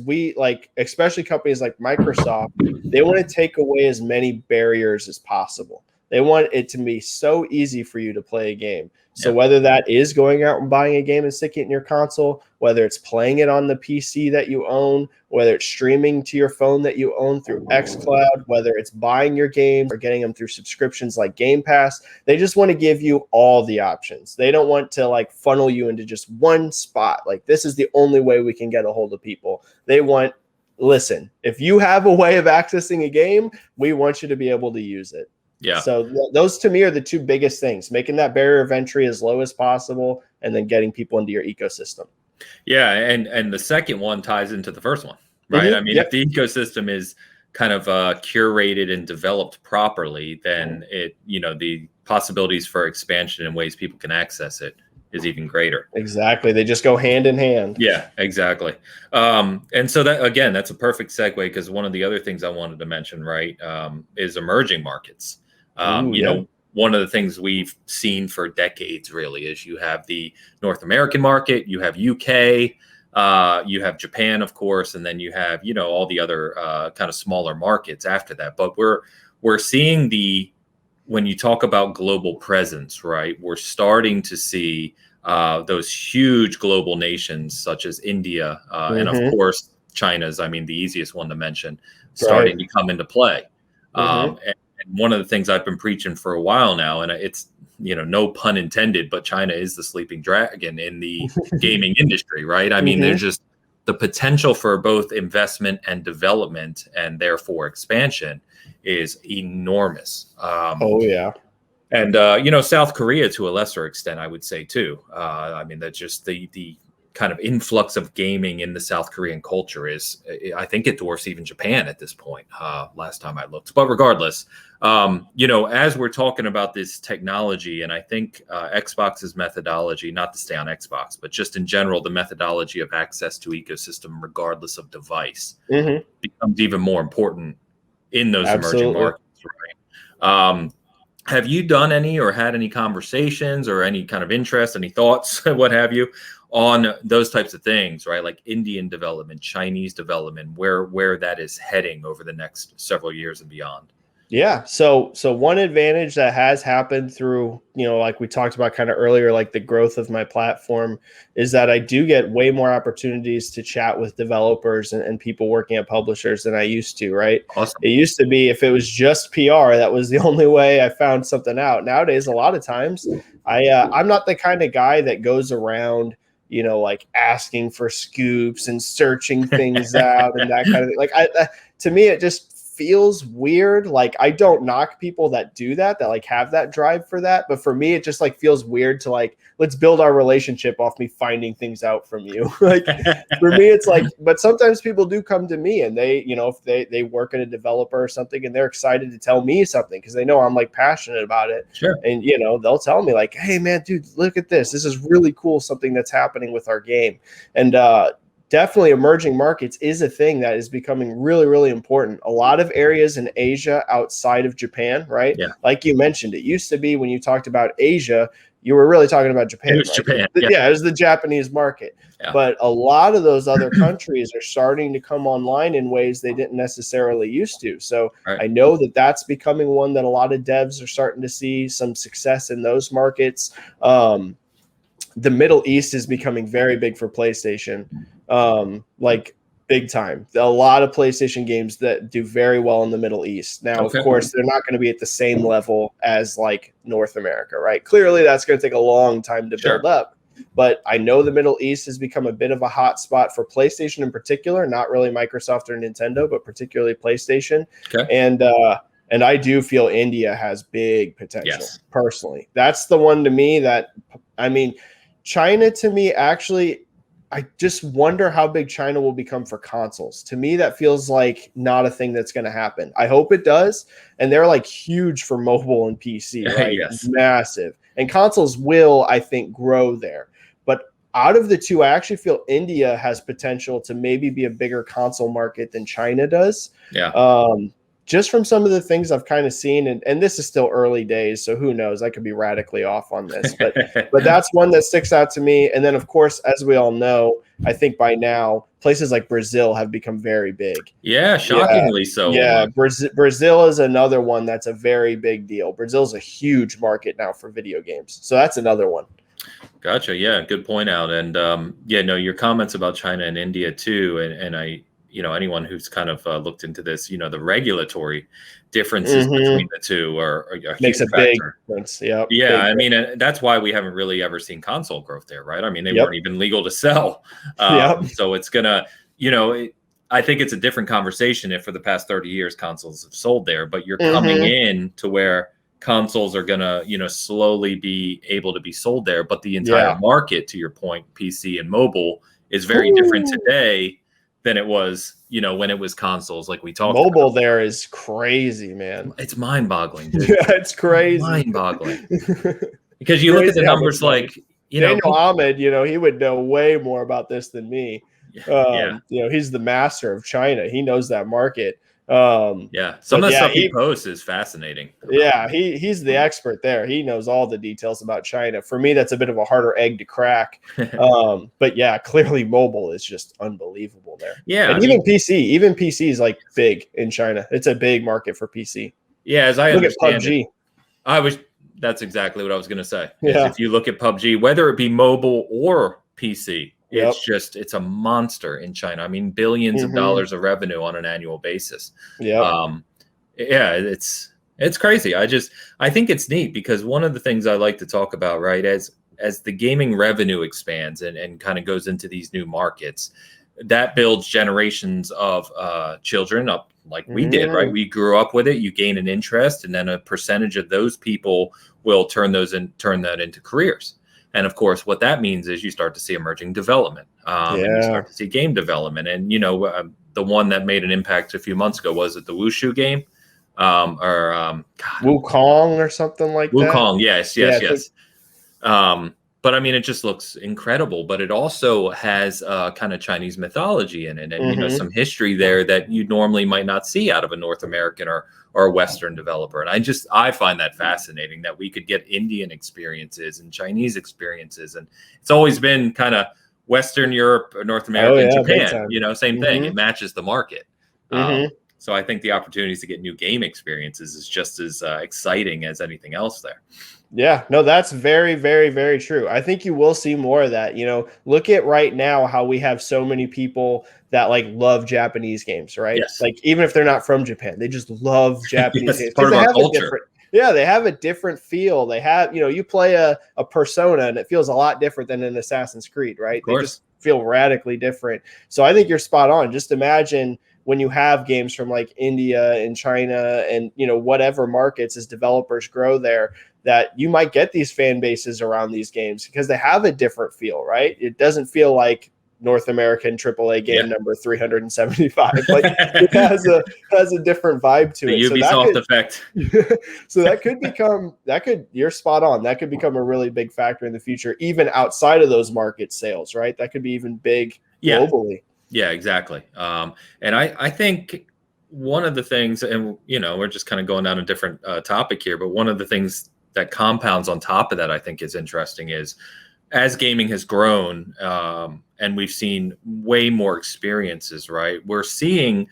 especially companies like Microsoft, they want to take away as many barriers as possible. They want it to be so easy for you to play a game. So whether that is going out and buying a game and sticking it in your console, whether it's playing it on the PC that you own, whether it's streaming to your phone that you own through XCloud, whether it's buying your games or getting them through subscriptions like Game Pass, they just want to give you all the options. They don't want to funnel you into just one spot. Like, this is the only way we can get a hold of people. They want, listen, if you have a way of accessing a game, we want you to be able to use it. Yeah. So those to me are the two biggest things, making that barrier of entry as low as possible and then getting people into your ecosystem. Yeah. And the second one ties into the first one, right? I mean, if the ecosystem is kind of curated and developed properly, then the possibilities for expansion and ways people can access it is even greater. Exactly. They just go hand in hand. Yeah, exactly. And so that, again, that's a perfect segue, because one of the other things I wanted to mention, right, is emerging markets. one of the things we've seen for decades really is you have the North American market, you have UK, you have Japan, of course, and then you have, all the other kind of smaller markets after that. But we're seeing when you talk about global presence, right, we're starting to see those huge global nations such as India and of course China's, the easiest one to mention, starting to come into play. And one of the things I've been preaching for a while now, and it's, no pun intended, but China is the sleeping dragon in the gaming industry, right? There's just the potential for both investment and development, and therefore expansion, is enormous. And South Korea to a lesser extent, I would say too. That's just the kind of influx of gaming in the South Korean culture I think it dwarfs even Japan at this point, last time I looked. But regardless, as we're talking about this technology, and I think Xbox's methodology, not to stay on Xbox, but just in general, the methodology of access to ecosystem, regardless of device, becomes even more important in those emerging markets, right? Have you done any or had any conversations or any kind of interest, any thoughts, what have you, on those types of things, right? Like Indian development, Chinese development, where that is heading over the next several years and beyond? Yeah. So one advantage that has happened through, like we talked about kind of earlier, like the growth of my platform, is that I do get way more opportunities to chat with developers and people working at publishers than I used to, right? Awesome. It used to be if it was just PR, that was the only way I found something out. Nowadays, a lot of times I'm not the kind of guy that goes around, like asking for scoops and searching things out and that kind of thing. Like to me, it just feels weird. Like, I don't knock people that do that like have that drive for that, but for me it just like feels weird to like, let's build our relationship off me finding things out from you. Like for me it's like, but sometimes people do come to me and they, if they work at a developer or something and they're excited to tell me something because they know I'm like passionate about it. Sure. And they'll tell me like, hey man, dude, look at this is really cool, something that's happening with our game. And definitely emerging markets is a thing that is becoming really, really important. A lot of areas in Asia outside of Japan, right? Yeah. Like you mentioned, it used to be when you talked about Asia, you were really talking about Japan. It was right? Japan. Yeah, it was the Japanese market. Yeah. But a lot of those other countries are starting to come online in ways they didn't necessarily used to. So I know that that's becoming one that a lot of devs are starting to see some success in those markets. The Middle East is becoming very big for PlayStation, like big time. A lot of PlayStation games that do very well in the Middle East. Now, of course, they're not going to be at the same level as like North America, right? Clearly, that's going to take a long time to build up. But I know the Middle East has become a bit of a hot spot for PlayStation in particular, not really Microsoft or Nintendo, but particularly PlayStation. And I do feel India has big potential, personally. That's the one to me that, China to me, actually, I just wonder how big China will become for consoles. To me, that feels like not a thing that's going to happen. I hope it does. And they're like huge for mobile and PC, right? Massive. And consoles will, I think, grow there. But out of the two, I actually feel India has potential to maybe be a bigger console market than China does. Just from some of the things I've kind of seen, and this is still early days, so who knows? I could be radically off on this, but that's one that sticks out to me. And then, of course, as we all know, I think by now, places like Brazil have become very big. Yeah, shockingly so. Yeah, Brazil is another one that's a very big deal. Brazil's a huge market now for video games, so that's another one. Gotcha. Yeah, good point out. And your comments about China and India too, and I. Anyone who's kind of looked into this, the regulatory differences between the two are a makes a big difference. And that's why we haven't really ever seen console growth there, right? They weren't even legal to sell. So it's gonna, I think it's a different conversation if for the past 30 years consoles have sold there, but you're coming in to where consoles are gonna, slowly be able to be sold there, but the entire market, to your point, PC and mobile, is very different today than it was, when it was consoles, like we talked about. Mobile there is crazy, man. It's mind-boggling, dude. Yeah, it's crazy. Mind-boggling. Because you look at the numbers like, Daniel Ahmed, he would know way more about this than me. He's the master of China. He knows that market. Yeah, some of the yeah, stuff he posts is fascinating. Yeah, he's the expert there. He knows all the details about China. For me, that's a bit of a harder egg to crack. But yeah, clearly mobile is just unbelievable there. Yeah, and even PC is like big in China. It's a big market for PC. Yeah, as I Look at understand PUBG. that's exactly what I was going to say. Is Yeah. if you look at PUBG, whether it be mobile or PC, Yep. it's a monster in China. I mean, billions of dollars of revenue on an annual basis. Yeah. Yeah, it's crazy. I think it's neat because one of the things I like to talk about, right, as the gaming revenue expands and kind of goes into these new markets, that builds generations of children up like we did, right? We grew up with it. You gain an interest, and then a percentage of those people will turn that into careers. And of course, what that means is you start to see emerging development, and you start to see game development. And the one that made an impact a few months ago was it the Wushu game, Wukong or something like that. Wukong, yes. But I mean, it just looks incredible. But it also has kind of Chinese mythology in it, and some history there that you normally might not see out of a North American or a Western developer. And I find that fascinating that we could get Indian experiences and Chinese experiences, and it's always been kind of Western Europe, North America, and Japan. Same thing. It matches the market. So I think the opportunities to get new game experiences is just as exciting as anything else there. Yeah, no, that's very, very, very true. I think you will see more of that. Look at right now how we have so many people that like love Japanese games, right? Yes. Like even if they're not from Japan, they just love Japanese games. Part of our culture. They have a different feel. They have, you play a Persona and it feels a lot different than an Assassin's Creed, right? They just feel radically different. So I think you're spot on. Just imagine when you have games from like India and China and, whatever markets as developers grow there, that you might get these fan bases around these games because they have a different feel, right? It doesn't feel like North American AAA game number 375. Like it has a different vibe to it. The Ubisoft effect. So you're spot on. That could become a really big factor in the future, even outside of those market sales, right? That could be even big globally. Yeah, exactly. And I think one of the things, and we're just kind of going down a different topic here, but one of the things that compounds on top of that I think is interesting is as gaming has grown and we've seen way more experiences, right? We're seeing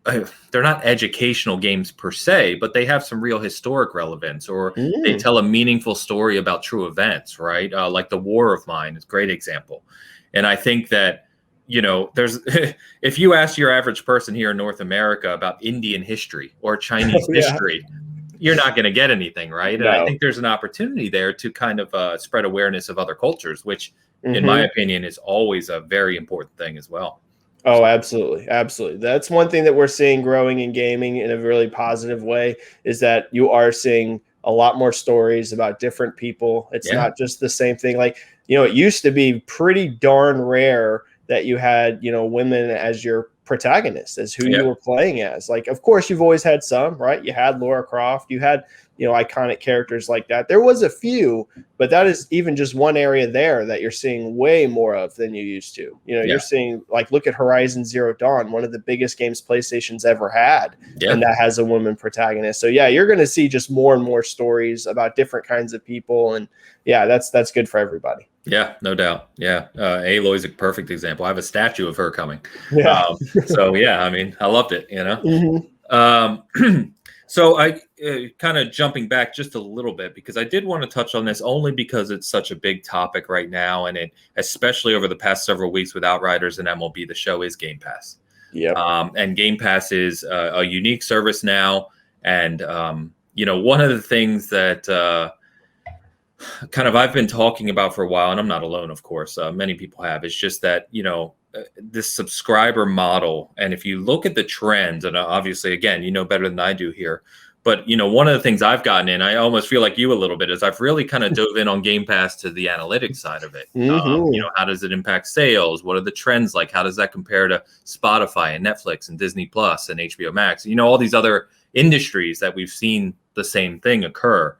they're not educational games per se, but they have some real historic relevance, or they tell a meaningful story about true events, right? Like the War of Mine is a great example. And I think that there's if you ask your average person here in North America about Indian history or Chinese history, you're not going to get anything, right? No. And I think there's an opportunity there to kind of spread awareness of other cultures, which in my opinion is always a very important thing as well. Oh, absolutely. Absolutely. That's one thing that we're seeing growing in gaming in a really positive way, is that you are seeing a lot more stories about different people. It's not just the same thing. Like, it used to be pretty darn rare that you had, women as your protagonists, as who you were playing as. Like, of course, you've always had some, right? You had Lara Croft, you had, iconic characters like that. There was a few, but that is even just one area there that you're seeing way more of than you used to. You're seeing, like, look at Horizon Zero Dawn, one of the biggest games PlayStation's ever had, and that has a woman protagonist. So you're going to see just more and more stories about different kinds of people, and that's good for everybody. Yeah, no doubt. Yeah. Aloy's a perfect example. I have a statue of her coming. So I mean, I loved it, So I kind of jumping back just a little bit, because I did want to touch on this only because it's such a big topic right now. And it, especially over the past several weeks with Outriders and MLB, the show is Game Pass. And Game Pass is a unique service now. And, one of the things that kind of I've been talking about for a while, and I'm not alone, of course, many people have, it's just that, this subscriber model. And if you look at the trends, and obviously, again, better than I do here, but, one of the things I've gotten in, I almost feel like you a little bit, is I've really kind of dove in on Game Pass to the analytics side of it. How does it impact sales? What are the trends like? How does that compare to Spotify and Netflix and Disney Plus and HBO Max? All these other industries that we've seen the same thing occur.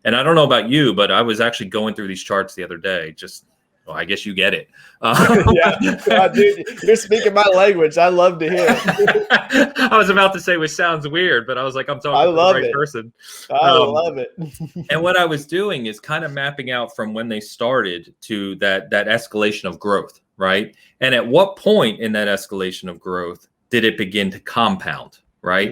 And I don't know about you, but I was actually going through these charts the other day, just I guess you get it. Yeah, dude, you're speaking my language. I love to hear it. I was about to say, which sounds weird, but I was like, I'm talking to the right person. I love it. And what I was doing is kind of mapping out from when they started to that escalation of growth, right? And at what point in that escalation of growth did it begin to compound, right?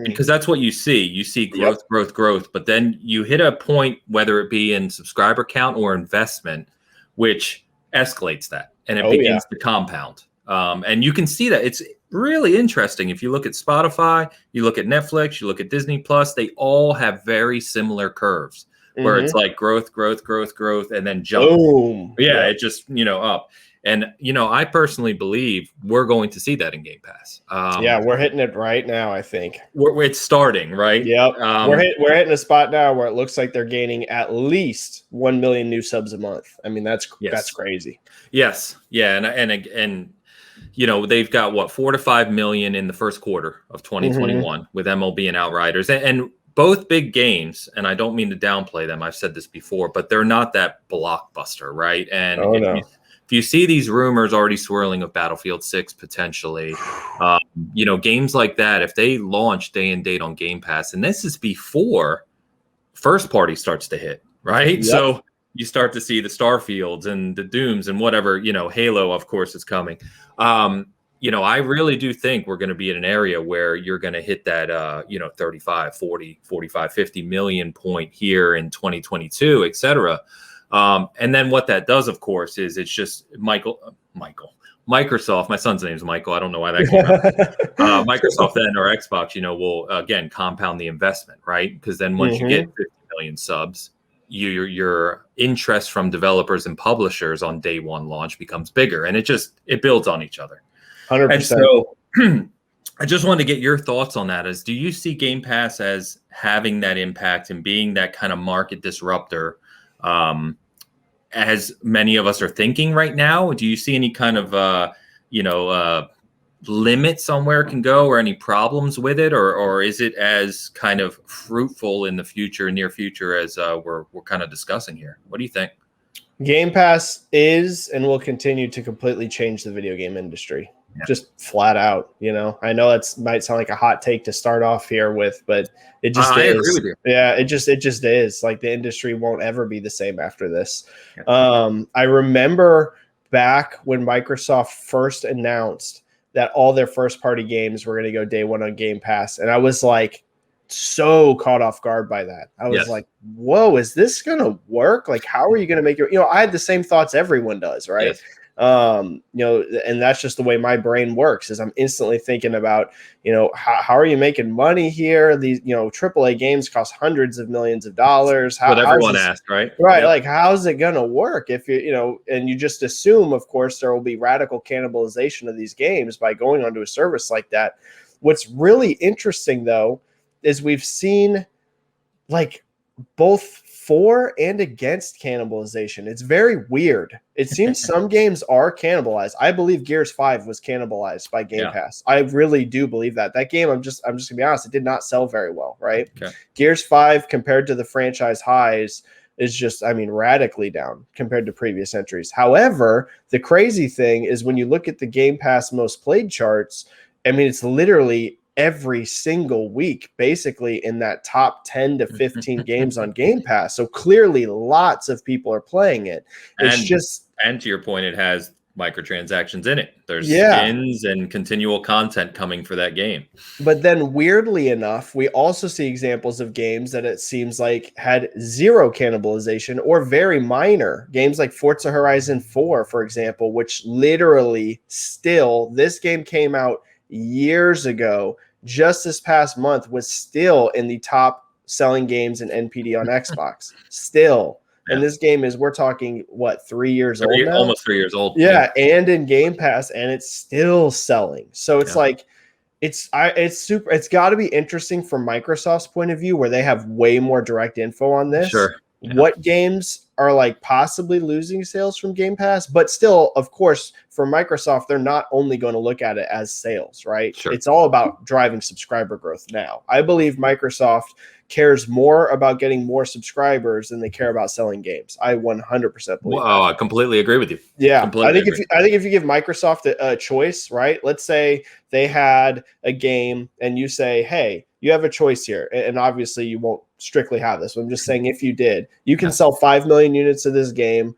Because that's what you see. You see growth, growth, but then you hit a point, whether it be in subscriber count or investment, which escalates that, and it begins to compound. And you can see that. It's really interesting. If you look at Spotify, you look at Netflix, you look at Disney Plus, they all have very similar curves where it's like growth, and then jump. Boom. Yeah, it just, up. And, I personally believe we're going to see that in Game Pass. We're hitting it right now, I think. It's starting, right? Yep. We're hitting a spot now where it looks like they're gaining at least 1 million new subs a month. I mean, that's crazy. Yes. Yeah. And they've got 4 to 5 million in the first quarter of 2021 with MLB and Outriders. And both big games, and I don't mean to downplay them. I've said this before, but they're not that blockbuster, right? And if you see these rumors already swirling of Battlefield 6 potentially, games like that, if they launch day and date on Game Pass, and this is before first party starts to hit, right? Yep. So you start to see the Starfields and the Dooms and whatever, Halo, of course, is coming. I really do think we're going to be in an area where you're going to hit that, 35, 40, 45, 50 million point here in 2022, et cetera. And then what that does, of course, is it's just Microsoft. My son's name's Michael. I don't know why that came out. Microsoft then or Xbox, will again compound the investment, right? Because then once you get 50 million subs, your interest from developers and publishers on day one launch becomes bigger, and it builds on each other. 100%. And so I just wanted to get your thoughts on that. Do you see Game Pass as having that impact and being that kind of market disruptor? As many of us are thinking right now, do you see any kind of, limits on where it can go or any problems with it? Or is it as kind of fruitful in the near future as we're kind of discussing here? What do you think? Game Pass is and will continue to completely change the video game industry. Just flat out, I know that might sound like a hot take to start off here with, but it just is. I agree with you. Yeah, it just is. Like, the industry won't ever be the same after this. I remember back when Microsoft first announced that all their first party games were going to go day one on Game Pass, and I was like so caught off guard by that. I was like, whoa, is this going to work? Like, how are you going to make your, I had the same thoughts everyone does, right? Yes. And that's just the way my brain works, is I'm instantly thinking about, how are you making money here? These, AAA games cost hundreds of millions of dollars. What everyone asked, right? Right. Yep. Like, how's it going to work if and you just assume, of course, there will be radical cannibalization of these games by going onto a service like that. What's really interesting, though, is we've seen both for and against cannibalization. It's very weird. It seems some games are cannibalized. I believe Gears 5 was cannibalized by Game Pass. I really do believe that. That game, I'm just gonna be honest, it did not sell very well, right? Okay. Gears 5 compared to the franchise highs is just, radically down compared to previous entries. However, the crazy thing is when you look at the Game Pass most played charts, it's literally every single week, basically in that top 10 to 15 games on Game Pass. So clearly lots of people are playing it. And to your point, it has microtransactions in it. There's skins and continual content coming for that game. But then weirdly enough, we also see examples of games that it seems like had zero cannibalization or very minor. Games like Forza Horizon 4, for example, which literally this game came out years ago, just this past month, was still in the top selling games in NPD on Xbox. Still. And this game is, we're talking, 3 years old now? Almost 3 years old. Yeah, and in Game Pass, and it's still selling. So it's it's got to be interesting from Microsoft's point of view, where they have way more direct info on this. Sure. what games are like possibly losing sales from Game Pass, but still, of course, for Microsoft, they're not only going to look at it as sales, right? Sure. It's all about driving subscriber growth now. I believe Microsoft cares more about getting more subscribers than they care about selling games. I 100% believe that. I completely agree with you. Yeah, Completely I think if you give Microsoft a choice, right? Let's say they had a game and you say, hey, you have a choice here. And obviously you won't strictly have this. But I'm just saying if you did, you can sell 5 million units of this game,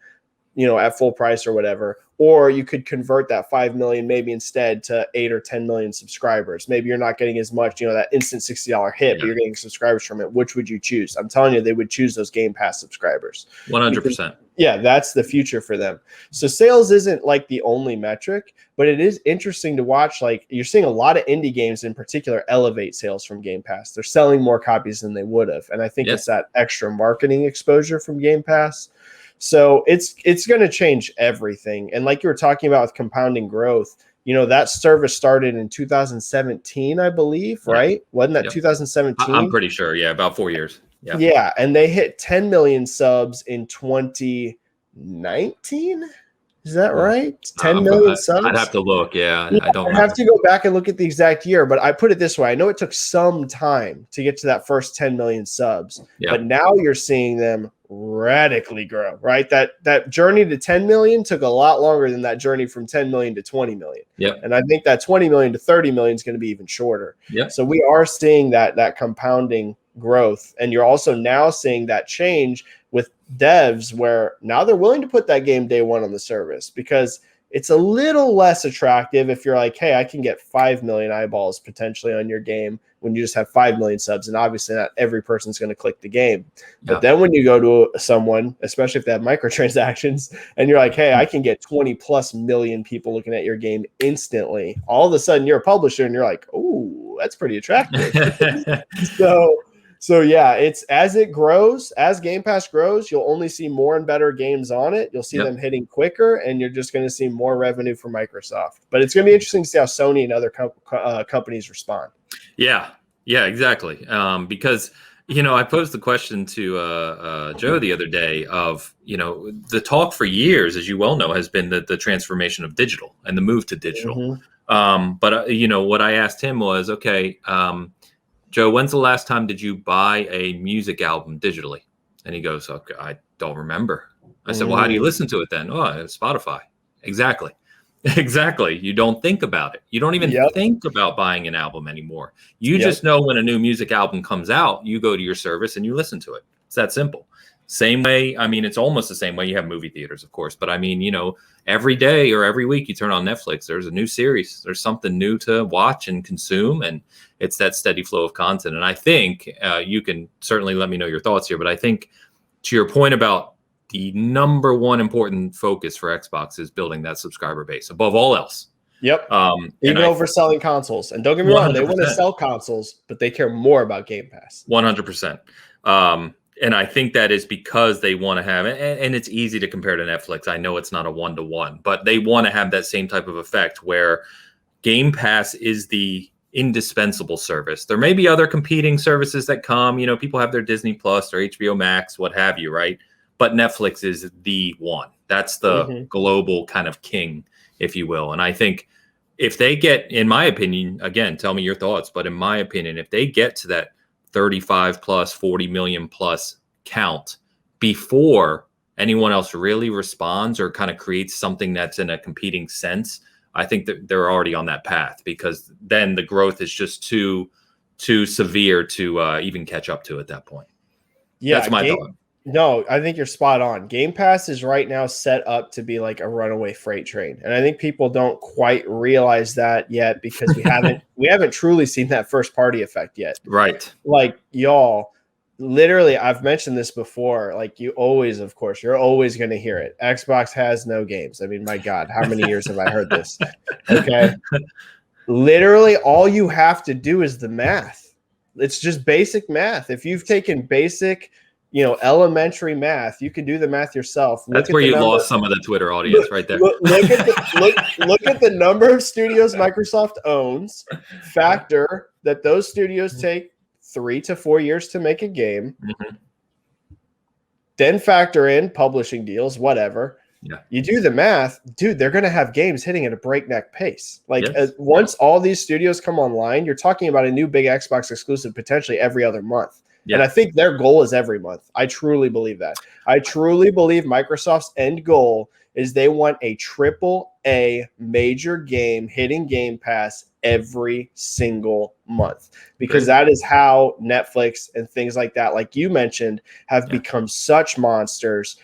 at full price or whatever, or you could convert that 5 million maybe instead to 8 or 10 million subscribers. Maybe you're not getting as much, that instant $60 hit, but you're getting subscribers from it. Which would you choose? I'm telling you, they would choose those Game Pass subscribers. 100%. Yeah, that's the future for them. So sales isn't like the only metric, but it is interesting to watch. Like you're seeing a lot of indie games in particular elevate sales from Game Pass. They're selling more copies than they would have. And I think it's that extra marketing exposure from Game Pass. So it's going to change everything. And like you were talking about with compounding growth, that service started in 2017, I believe, right? Wasn't that 2017? I'm pretty sure. Yeah, about 4 years. Yeah. Yeah, and they hit 10 million subs in 2019. Is that right? 10 million subs? I'd have to look. Yeah, I don't have to go back and look at the exact year, but I put it this way. I know it took some time to get to that first 10 million subs, but now you're seeing them radically grow, right? That journey to 10 million took a lot longer than that journey from 10 million to 20 million. Yep. And I think that 20 million to 30 million is going to be even shorter. Yep. So we are seeing that compounding growth. And you're also now seeing that change with devs where now they're willing to put that game day one on the service because it's a little less attractive if you're like, hey, I can get 5 million eyeballs potentially on your game when you just have 5 million subs. And obviously not every person's going to click the game. But then when you go to someone, especially if they have microtransactions, and you're like, hey, I can get 20 plus million people looking at your game instantly, all of a sudden you're a publisher and you're like, oh, that's pretty attractive. So yeah, it's as it grows, as Game Pass grows, you'll only see more and better games on it. You'll see them hitting quicker, and you're just going to see more revenue from Microsoft. But it's going to be interesting to see how Sony and other companies respond. Yeah, exactly. Because I posed the question to Joe the other day of the talk for years, as you well know, has been the transformation of digital and the move to digital. Mm-hmm. But what I asked him was, okay. Joe, when's the last time did you buy a music album digitally? And he goes, okay, I don't remember. I said, well, how do you listen to it then? Oh, it's Spotify. Exactly. You don't think about it. You don't even think about buying an album anymore. You just know when a new music album comes out, you go to your service and you listen to it. It's that simple. Same way. I mean, it's almost the same way. You have movie theaters, of course, but I mean, every day or every week you turn on Netflix, there's a new series, there's something new to watch and consume. And it's that steady flow of content. And I think you can certainly let me know your thoughts here, but I think to your point about the number one important focus for Xbox is building that subscriber base above all else. Yep. Even over selling consoles. And don't get me wrong, they want to sell consoles, but they care more about Game Pass. 100%. And I think that is because they want to have, and it's easy to compare to Netflix. I know it's not a one-to-one, but they want to have that same type of effect where Game Pass is the indispensable service. There may be other competing services that come, people have their Disney Plus or HBO Max, what have you, right? But Netflix is the one. That's the global kind of king, if you will. And I think if they get, in my opinion, again, tell me your thoughts, but in my opinion, if they get to that 35 plus 40 million plus count before anyone else really responds or kind of creates something that's in a competing sense, I think that they're already on that path because then the growth is just too severe to even catch up to at that point. Yeah, that's my thought. No, I think you're spot on. Game Pass is right now set up to be like a runaway freight train. And I think people don't quite realize that yet because we haven't truly seen that first party effect yet. Right. Like y'all, literally, I've mentioned this before. Like you're always going to hear it. Xbox has no games. I mean, my God, how many years have I heard this? Okay. Literally, all you have to do is the math. It's just basic math. If you've taken basic elementary math, you can do the math yourself. That's where you lost some of the Twitter audience right there. Look at the number of studios Microsoft owns. Factor that those studios take 3 to 4 years to make a game. Mm-hmm. Then factor in publishing deals, whatever. Yeah. You do the math, dude, they're going to have games hitting at a breakneck pace. Like Yes. once all these studios come online, you're talking about a new big Xbox exclusive potentially every other month. Yeah. And I think their goal is every month. I truly believe that. I truly believe Microsoft's end goal is they want a AAA major game hitting Game Pass every single month, because that is how Netflix and things like that, like you mentioned, have become such monsters.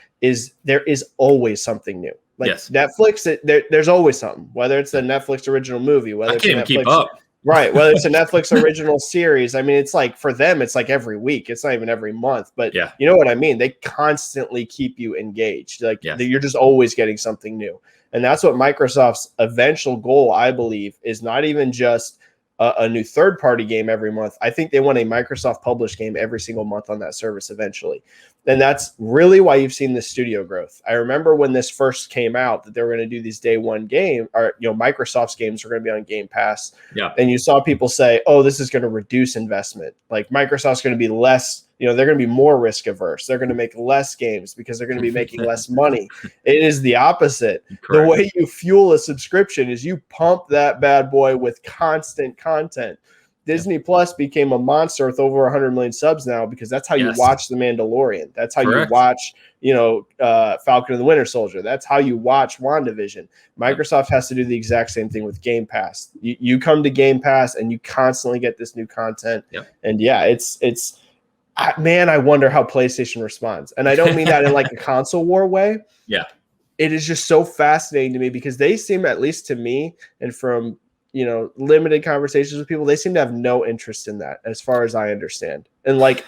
There is always something new. Like Netflix, there's always something, whether it's the Netflix original movie, whether it's Netflix, keep up. Right, whether it's a Netflix original series. I mean, it's like for them, it's like every week. It's not even every month, but you know what I mean? They constantly keep you engaged. Like you're just always getting something new. And that's what Microsoft's eventual goal, I believe, is not even just a new third-party game every month. I think they want a Microsoft published game every single month on that service eventually. And that's really why you've seen this studio growth. I remember when this first came out that they were going to do these day one game, or Microsoft's games were going to be on Game Pass. Yeah. And you saw people say, "Oh, this is going to reduce investment. Like Microsoft's going to be less, they're going to be more risk averse. They're going to make less games because they're going to be making less money." It is the opposite. Correct. The way you fuel a subscription is you pump that bad boy with constant content. Disney Plus became a monster with over 100 million subs now because that's how you watch The Mandalorian. That's how you watch, Falcon and the Winter Soldier. That's how you watch WandaVision. Microsoft has to do the exact same thing with Game Pass. You come to Game Pass and you constantly get this new content. Yep. And I wonder how PlayStation responds. And I don't mean that in like a console war way. Yeah. It is just so fascinating to me because they seem, at least to me, and from limited conversations with people, they seem to have no interest in that, as far as I understand. And like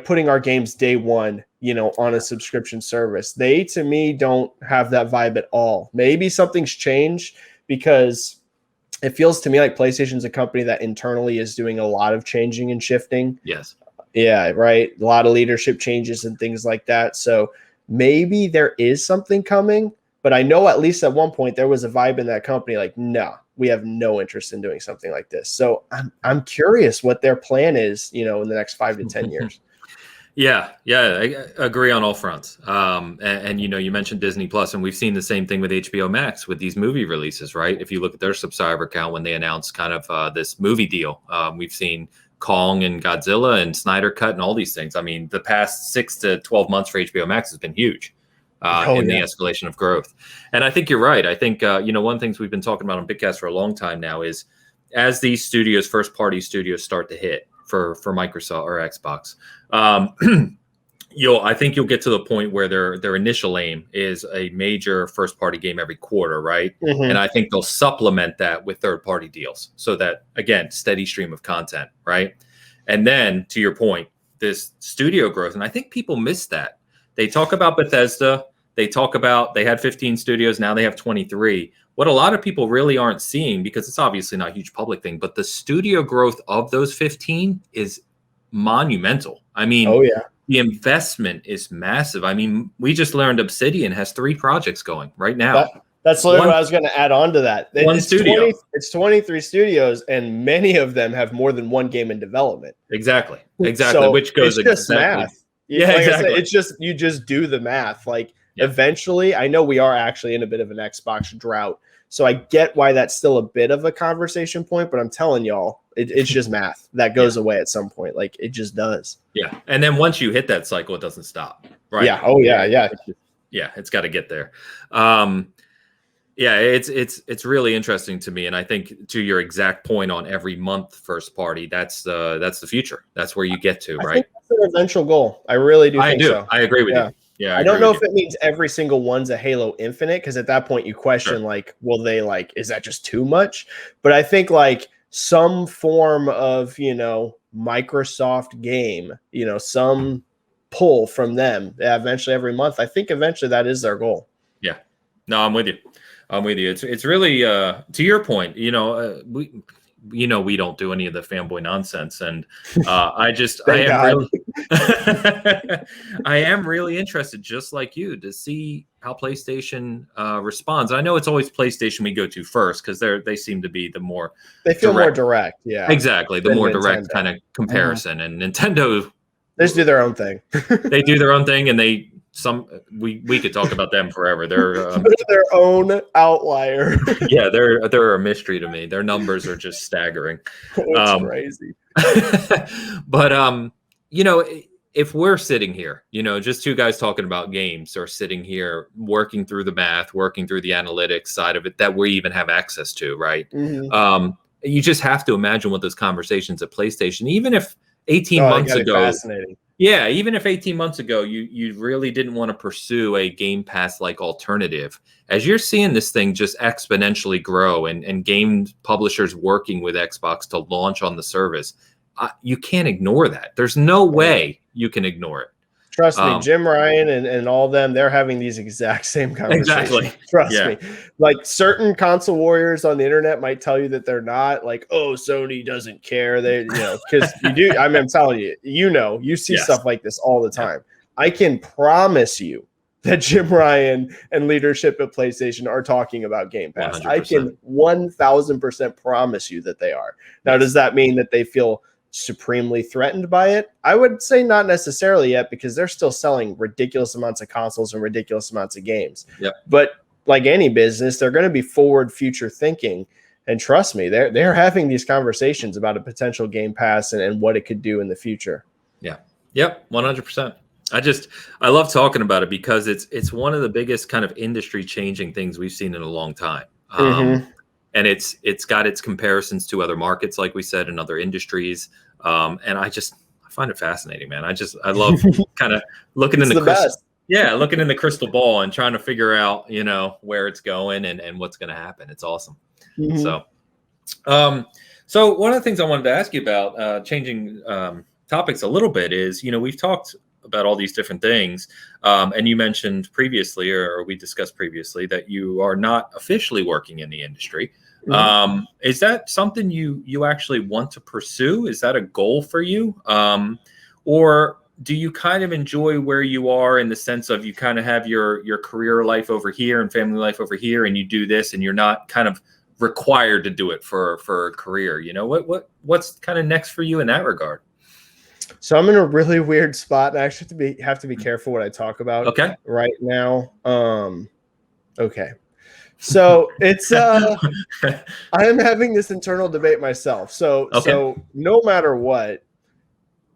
putting our games day one, on a subscription service, they, to me, don't have that vibe at all. Maybe something's changed because it feels to me like PlayStation's a company that internally is doing a lot of changing and shifting. Yes. Yeah, right. A lot of leadership changes and things like that. So maybe there is something coming. But I know at least at one point there was a vibe in that company like, no, we have no interest in doing something like this. So I'm curious what their plan is, in the next 5 to 10 years. Yeah, I agree on all fronts. And you mentioned Disney Plus, and we've seen the same thing with HBO Max with these movie releases, right? If you look at their subscriber count when they announced kind of this movie deal, we've seen Kong and Godzilla and Snyder Cut and all these things. I mean, the past 6 to 12 months for HBO Max has been huge. In the escalation of growth. And I think you're right. I think, one of the things we've been talking about on Bitcast for a long time now is as these studios, first party studios start to hit for Microsoft or Xbox, I think you'll get to the point where their initial aim is a major first party game every quarter, right? Mm-hmm. And I think they'll supplement that with third party deals so that, again, steady stream of content, right? And then to your point, this studio growth, and I think people miss that. They talk about Bethesda. They talk about they had 15 studios. Now they have 23. What a lot of people really aren't seeing, because it's obviously not a huge public thing, but the studio growth of those 15 is monumental. I mean, the investment is massive. I mean, we just learned Obsidian has 3 projects going right now. That's literally what I was going to add on to that. It's 23 studios, and many of them have more than one game in development. Exactly. So which goes it's just math. Exactly. It's just you just do the math. Eventually, I know we are actually in a bit of an Xbox drought, so I get why that's still a bit of a conversation point. But I'm telling y'all, it's just math that goes away at some point. Like it just does. Yeah, and then once you hit that cycle, it doesn't stop. Right? Yeah. Oh yeah. It's got to get there. It's really interesting to me, and I think to your exact point on every month first party, that's the future. That's where you get to, right? I think that's their eventual goal. I really do. I agree with you. Yeah, I don't know if it means every single one's a Halo Infinite, because at that point you question will they is that just too much? But I think some form of Microsoft game, some pull from them eventually every month. I think eventually that is their goal. Yeah, no, I'm with you. It's really to your point. We don't do any of the fanboy nonsense, and I am really interested, just like you, to see how PlayStation responds. I know it's always PlayStation we go to first because they seem to be the more more direct. Yeah, exactly, the more direct kind of comparison. And Nintendo They just do their own thing. They do their own thing, and we could talk about them forever. They're their own outlier. Yeah, they're a mystery to me. Their numbers are just staggering. It's crazy. But if we're sitting here, just two guys talking about games, or sitting here working through the math, working through the analytics side of it that we even have access to, right? Mm-hmm. You just have to imagine what those conversations at PlayStation, even if 18 months ago, fascinating. Yeah, even if 18 months ago you really didn't want to pursue a Game Pass like alternative, as you're seeing this thing just exponentially grow, and game publishers working with Xbox to launch on the service, you can't ignore that. There's no way you can ignore it. Trust me, Jim Ryan and all them, they're having these exact same conversations. Exactly. Trust me. Like, certain console warriors on the internet might tell you that they're not, like, oh, Sony doesn't care. They, because you do. I mean, I'm telling you, you see stuff like this all the time. I can promise you that Jim Ryan and leadership at PlayStation are talking about Game Pass. 100%. I can 1000% promise you that they are. Now, does that mean that they feel supremely threatened by it? I would say not necessarily yet, because they're still selling ridiculous amounts of consoles and ridiculous amounts of games. But like any business, they're going to be forward future thinking, and trust me, they're having these conversations about a potential Game Pass and what it could do in the future. 100%. I love talking about it, because it's one of the biggest kind of industry changing things we've seen in a long time. And it's got its comparisons to other markets, like we said, in other industries. And I find it fascinating, man. I love kind of looking in looking in the crystal ball and trying to figure out, where it's going and what's going to happen. It's awesome. So one of the things I wanted to ask you about, changing topics a little bit, is, we've talked about all these different things. And you mentioned previously, or we discussed previously, that you are not officially working in the industry. Is that something you actually want to pursue? Is that a goal for you? Or do you kind of enjoy where you are, in the sense of you kind of have your career life over here and family life over here, and you do this and you're not kind of required to do it for a career? What's kind of next for you in that regard? So I'm in a really weird spot, and I actually have to be careful what I talk about right now. Okay. So it's I am having this internal debate myself. So no matter what,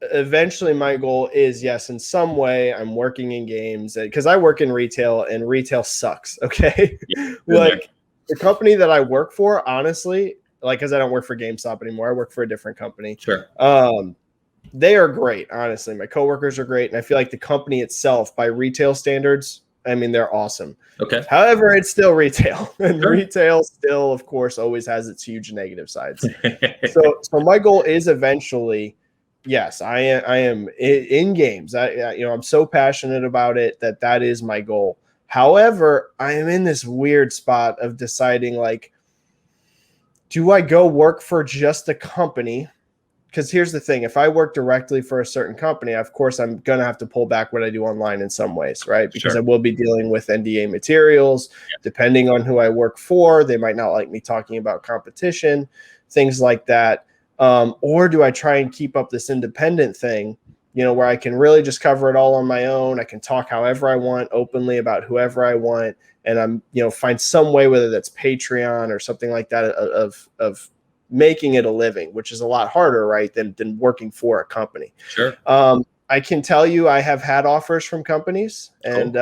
eventually my goal is, yes, in some way I'm working in games, because I work in retail, and retail sucks. Okay. Like, the company that I work for, honestly, like, because I don't work for GameStop anymore, I work for a different company. They are great, honestly. My coworkers are great, and I feel like the company itself, by retail standards, I mean, they're awesome. However, it's still retail, and retail still, of course, always has its huge negative sides. So my goal is eventually, yes, I am in games. I'm so passionate about it that is my goal. However, I am in this weird spot of deciding, like, do I go work for just a company? Because here's the thing. If I work directly for a certain company, of course, I'm going to have to pull back what I do online in some ways, right? Because I will be dealing with NDA materials. Depending on who I work for, they might not like me talking about competition, things like that. Or do I try and keep up this independent thing, where I can really just cover it all on my own? I can talk however I want, openly about whoever I want. And I'm, find some way, whether that's Patreon or something like that, of making it a living, which is a lot harder, right, than working for a company. I can tell you, I have had offers from companies, and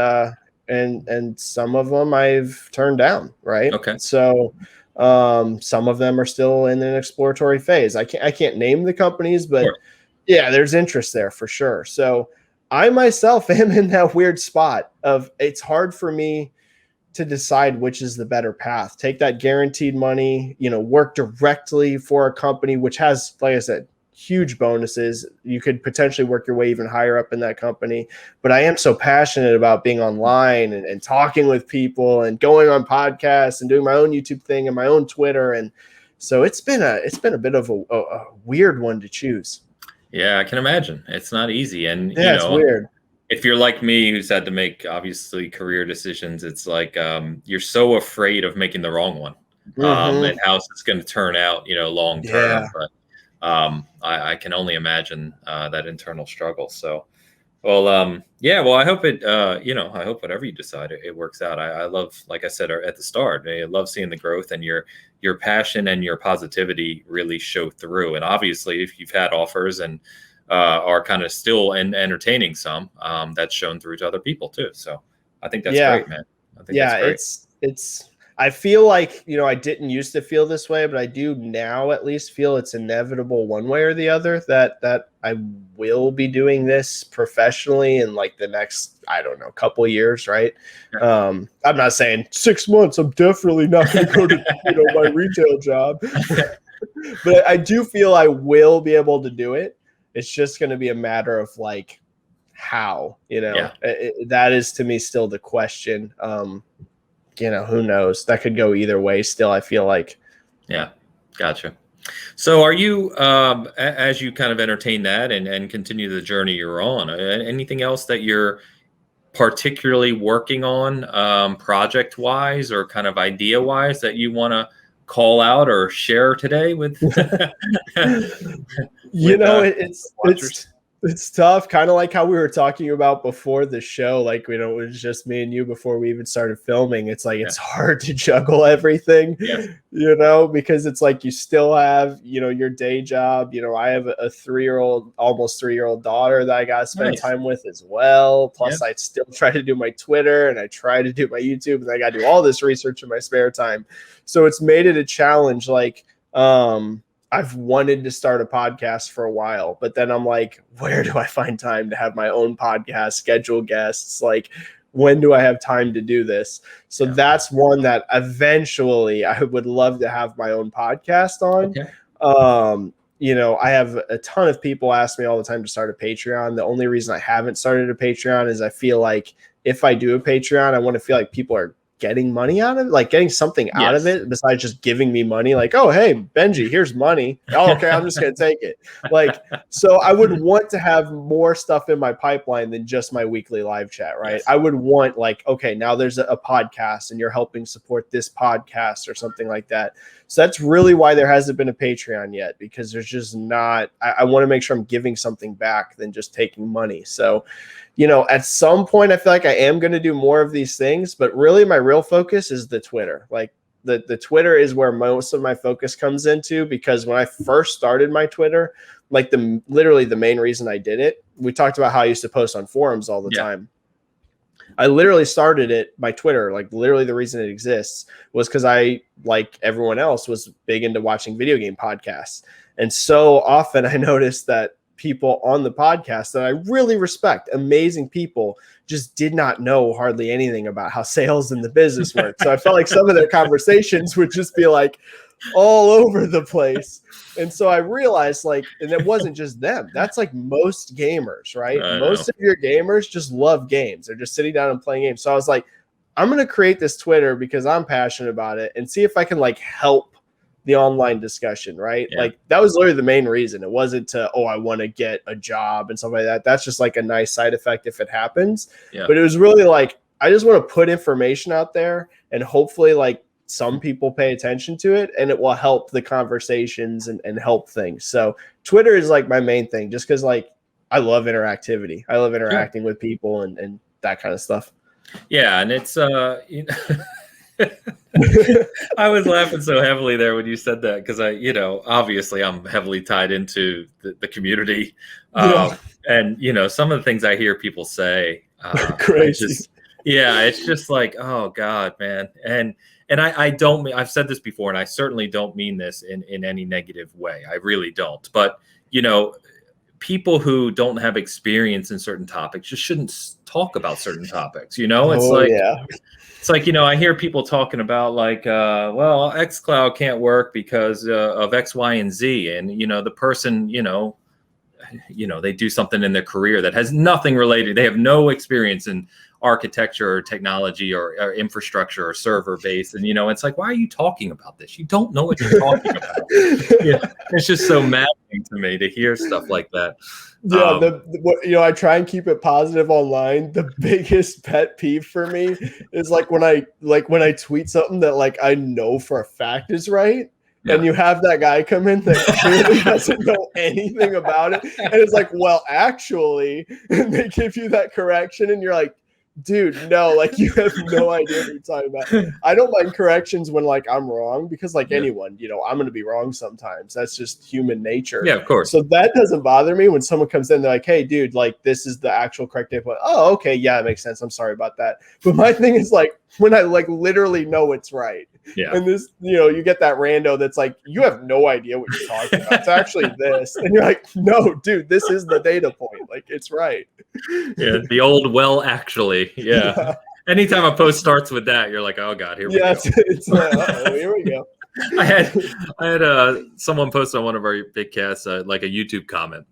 some of them I've turned down, right? So some of them are still in an exploratory phase. I can't name the companies, but yeah, there's interest there for sure. So I myself am in that weird spot of, it's hard for me to decide which is the better path. Take that guaranteed money, work directly for a company, which has, like I said, huge bonuses. You could potentially work your way even higher up in that company. But I am so passionate about being online and talking with people and going on podcasts and doing my own YouTube thing and my own Twitter. And so it's been a bit of a weird one to choose. Yeah, I can imagine. It's not easy. And it's weird. If you're like me, who's had to make, obviously, career decisions, it's like you're so afraid of making the wrong one, and how it's going to turn out, long term. I can only imagine that internal struggle. So, well, yeah, well, I hope it, I hope whatever you decide, it works out. I love, like I said at the start, I love seeing the growth, and your passion and your positivity really show through. And obviously, if you've had offers and are kind of still entertaining some, that's shown through to other people too. So I think that's great, man. I think that's great. It's I feel like, I didn't used to feel this way, but I do now at least feel it's inevitable one way or the other that I will be doing this professionally in like the next, I don't know, couple of years, right? Yeah. I'm not saying 6 months, I'm definitely not going to go to, my retail job, but I do feel I will be able to do it. It's just going to be a matter of like how, that is to me still the question. Who knows? That could go either way still, I feel like. Yeah, gotcha. So are you, as you kind of entertain that and continue the journey you're on, anything else that you're particularly working on, project-wise or kind of idea-wise, that you want to call out or share today with, it's tough, kind of like how we were talking about before the show, like, it was just me and you before we even started filming. It's like, it's hard to juggle everything, because it's like you still have, your day job. I have a 3-year-old, almost 3-year-old daughter that I got to spend time with as well. Plus I still try to do my Twitter and I try to do my YouTube, and I got to do all this research in my spare time. So it's made it a challenge. Like, I've wanted to start a podcast for a while, but then I'm like, where do I find time to have my own podcast, schedule guests? Like, when do I have time to do this? So that's one that eventually I would love to have my own podcast on. Okay. I have a ton of people ask me all the time to start a Patreon. The only reason I haven't started a Patreon is I feel like if I do a Patreon, I want to feel like people are getting money out of it, like getting something out of it besides just giving me money. Like, oh, hey, Benji, here's money. Oh, okay, I'm just going to take it. Like, so I would want to have more stuff in my pipeline than just my weekly live chat, right? I would want like, okay, now there's a podcast and you're helping support this podcast or something like that. So that's really why there hasn't been a Patreon yet, because there's just not, I want to make sure I'm giving something back than just taking money. So, at some point I feel like I am going to do more of these things, but really my real focus is the Twitter. Like the Twitter is where most of my focus comes into, because when I first started my Twitter, like literally the main reason I did it, we talked about how I used to post on forums all the time. I literally started my Twitter, like literally the reason it exists was because I, like everyone else, was big into watching video game podcasts. And so often I noticed that people on the podcast that I really respect, amazing people, just did not know hardly anything about how sales in the business work. So I felt like some of their conversations would just be like all over the place. And so I realized, like, and it wasn't just them. That's like most gamers, right? Most of your gamers just love games. They're just sitting down and playing games. So I was like, I'm going to create this Twitter because I'm passionate about it and see if I can like help the online discussion, right? Like that was literally the main reason. It wasn't to, I want to get a job and stuff like that. That's just like a nice side effect if it happens. But it was really like, I just want to put information out there and hopefully like some people pay attention to it and it will help the conversations and help things. So Twitter is like my main thing, just because like I love interactivity. I love interacting with people and that kind of stuff. Yeah. And it's, I was laughing so heavily there when you said that, because obviously I'm heavily tied into the community. And, some of the things I hear people say, crazy. It's just like, oh God, man. And I don't mean, I've said this before, and I certainly don't mean this in any negative way. I really don't. But, people who don't have experience in certain topics just shouldn't talk about certain topics. It's like, I hear people talking about like, well, XCloud can't work because of X, Y, and Z. And, the person, they do something in their career that has nothing related. They have no experience in architecture or technology or infrastructure or server base. And, it's like, why are you talking about this? You don't know what you're talking about. It's just so maddening to me to hear stuff like that. I try and keep it positive online. The biggest pet peeve for me is like when I tweet something that like I know for a fact is right, and you have that guy come in that clearly doesn't know anything about it, and it's like, well, actually, and they give you that correction, and you're like, dude, no, like you have no idea what you're talking about. I don't mind corrections when like I'm wrong, because like anyone, you know, I'm going to be wrong sometimes. That's just human nature. Yeah, of course. So that doesn't bother me when someone comes in, they're like, hey, dude, like this is the actual correct data point. Oh, okay. Yeah, it makes sense. I'm sorry about that. But my thing is like when I like literally know it's right. Yeah. And this, you know, you get that rando that's like, you have no idea what you're talking about. It's actually this. And you're like, no, dude, this is the data point. Like it's right. Yeah. The old, well, actually. Yeah. Anytime a post starts with that, you're like, oh God, here we go. It's like, here we go. I had someone post on one of our big casts, like a YouTube comment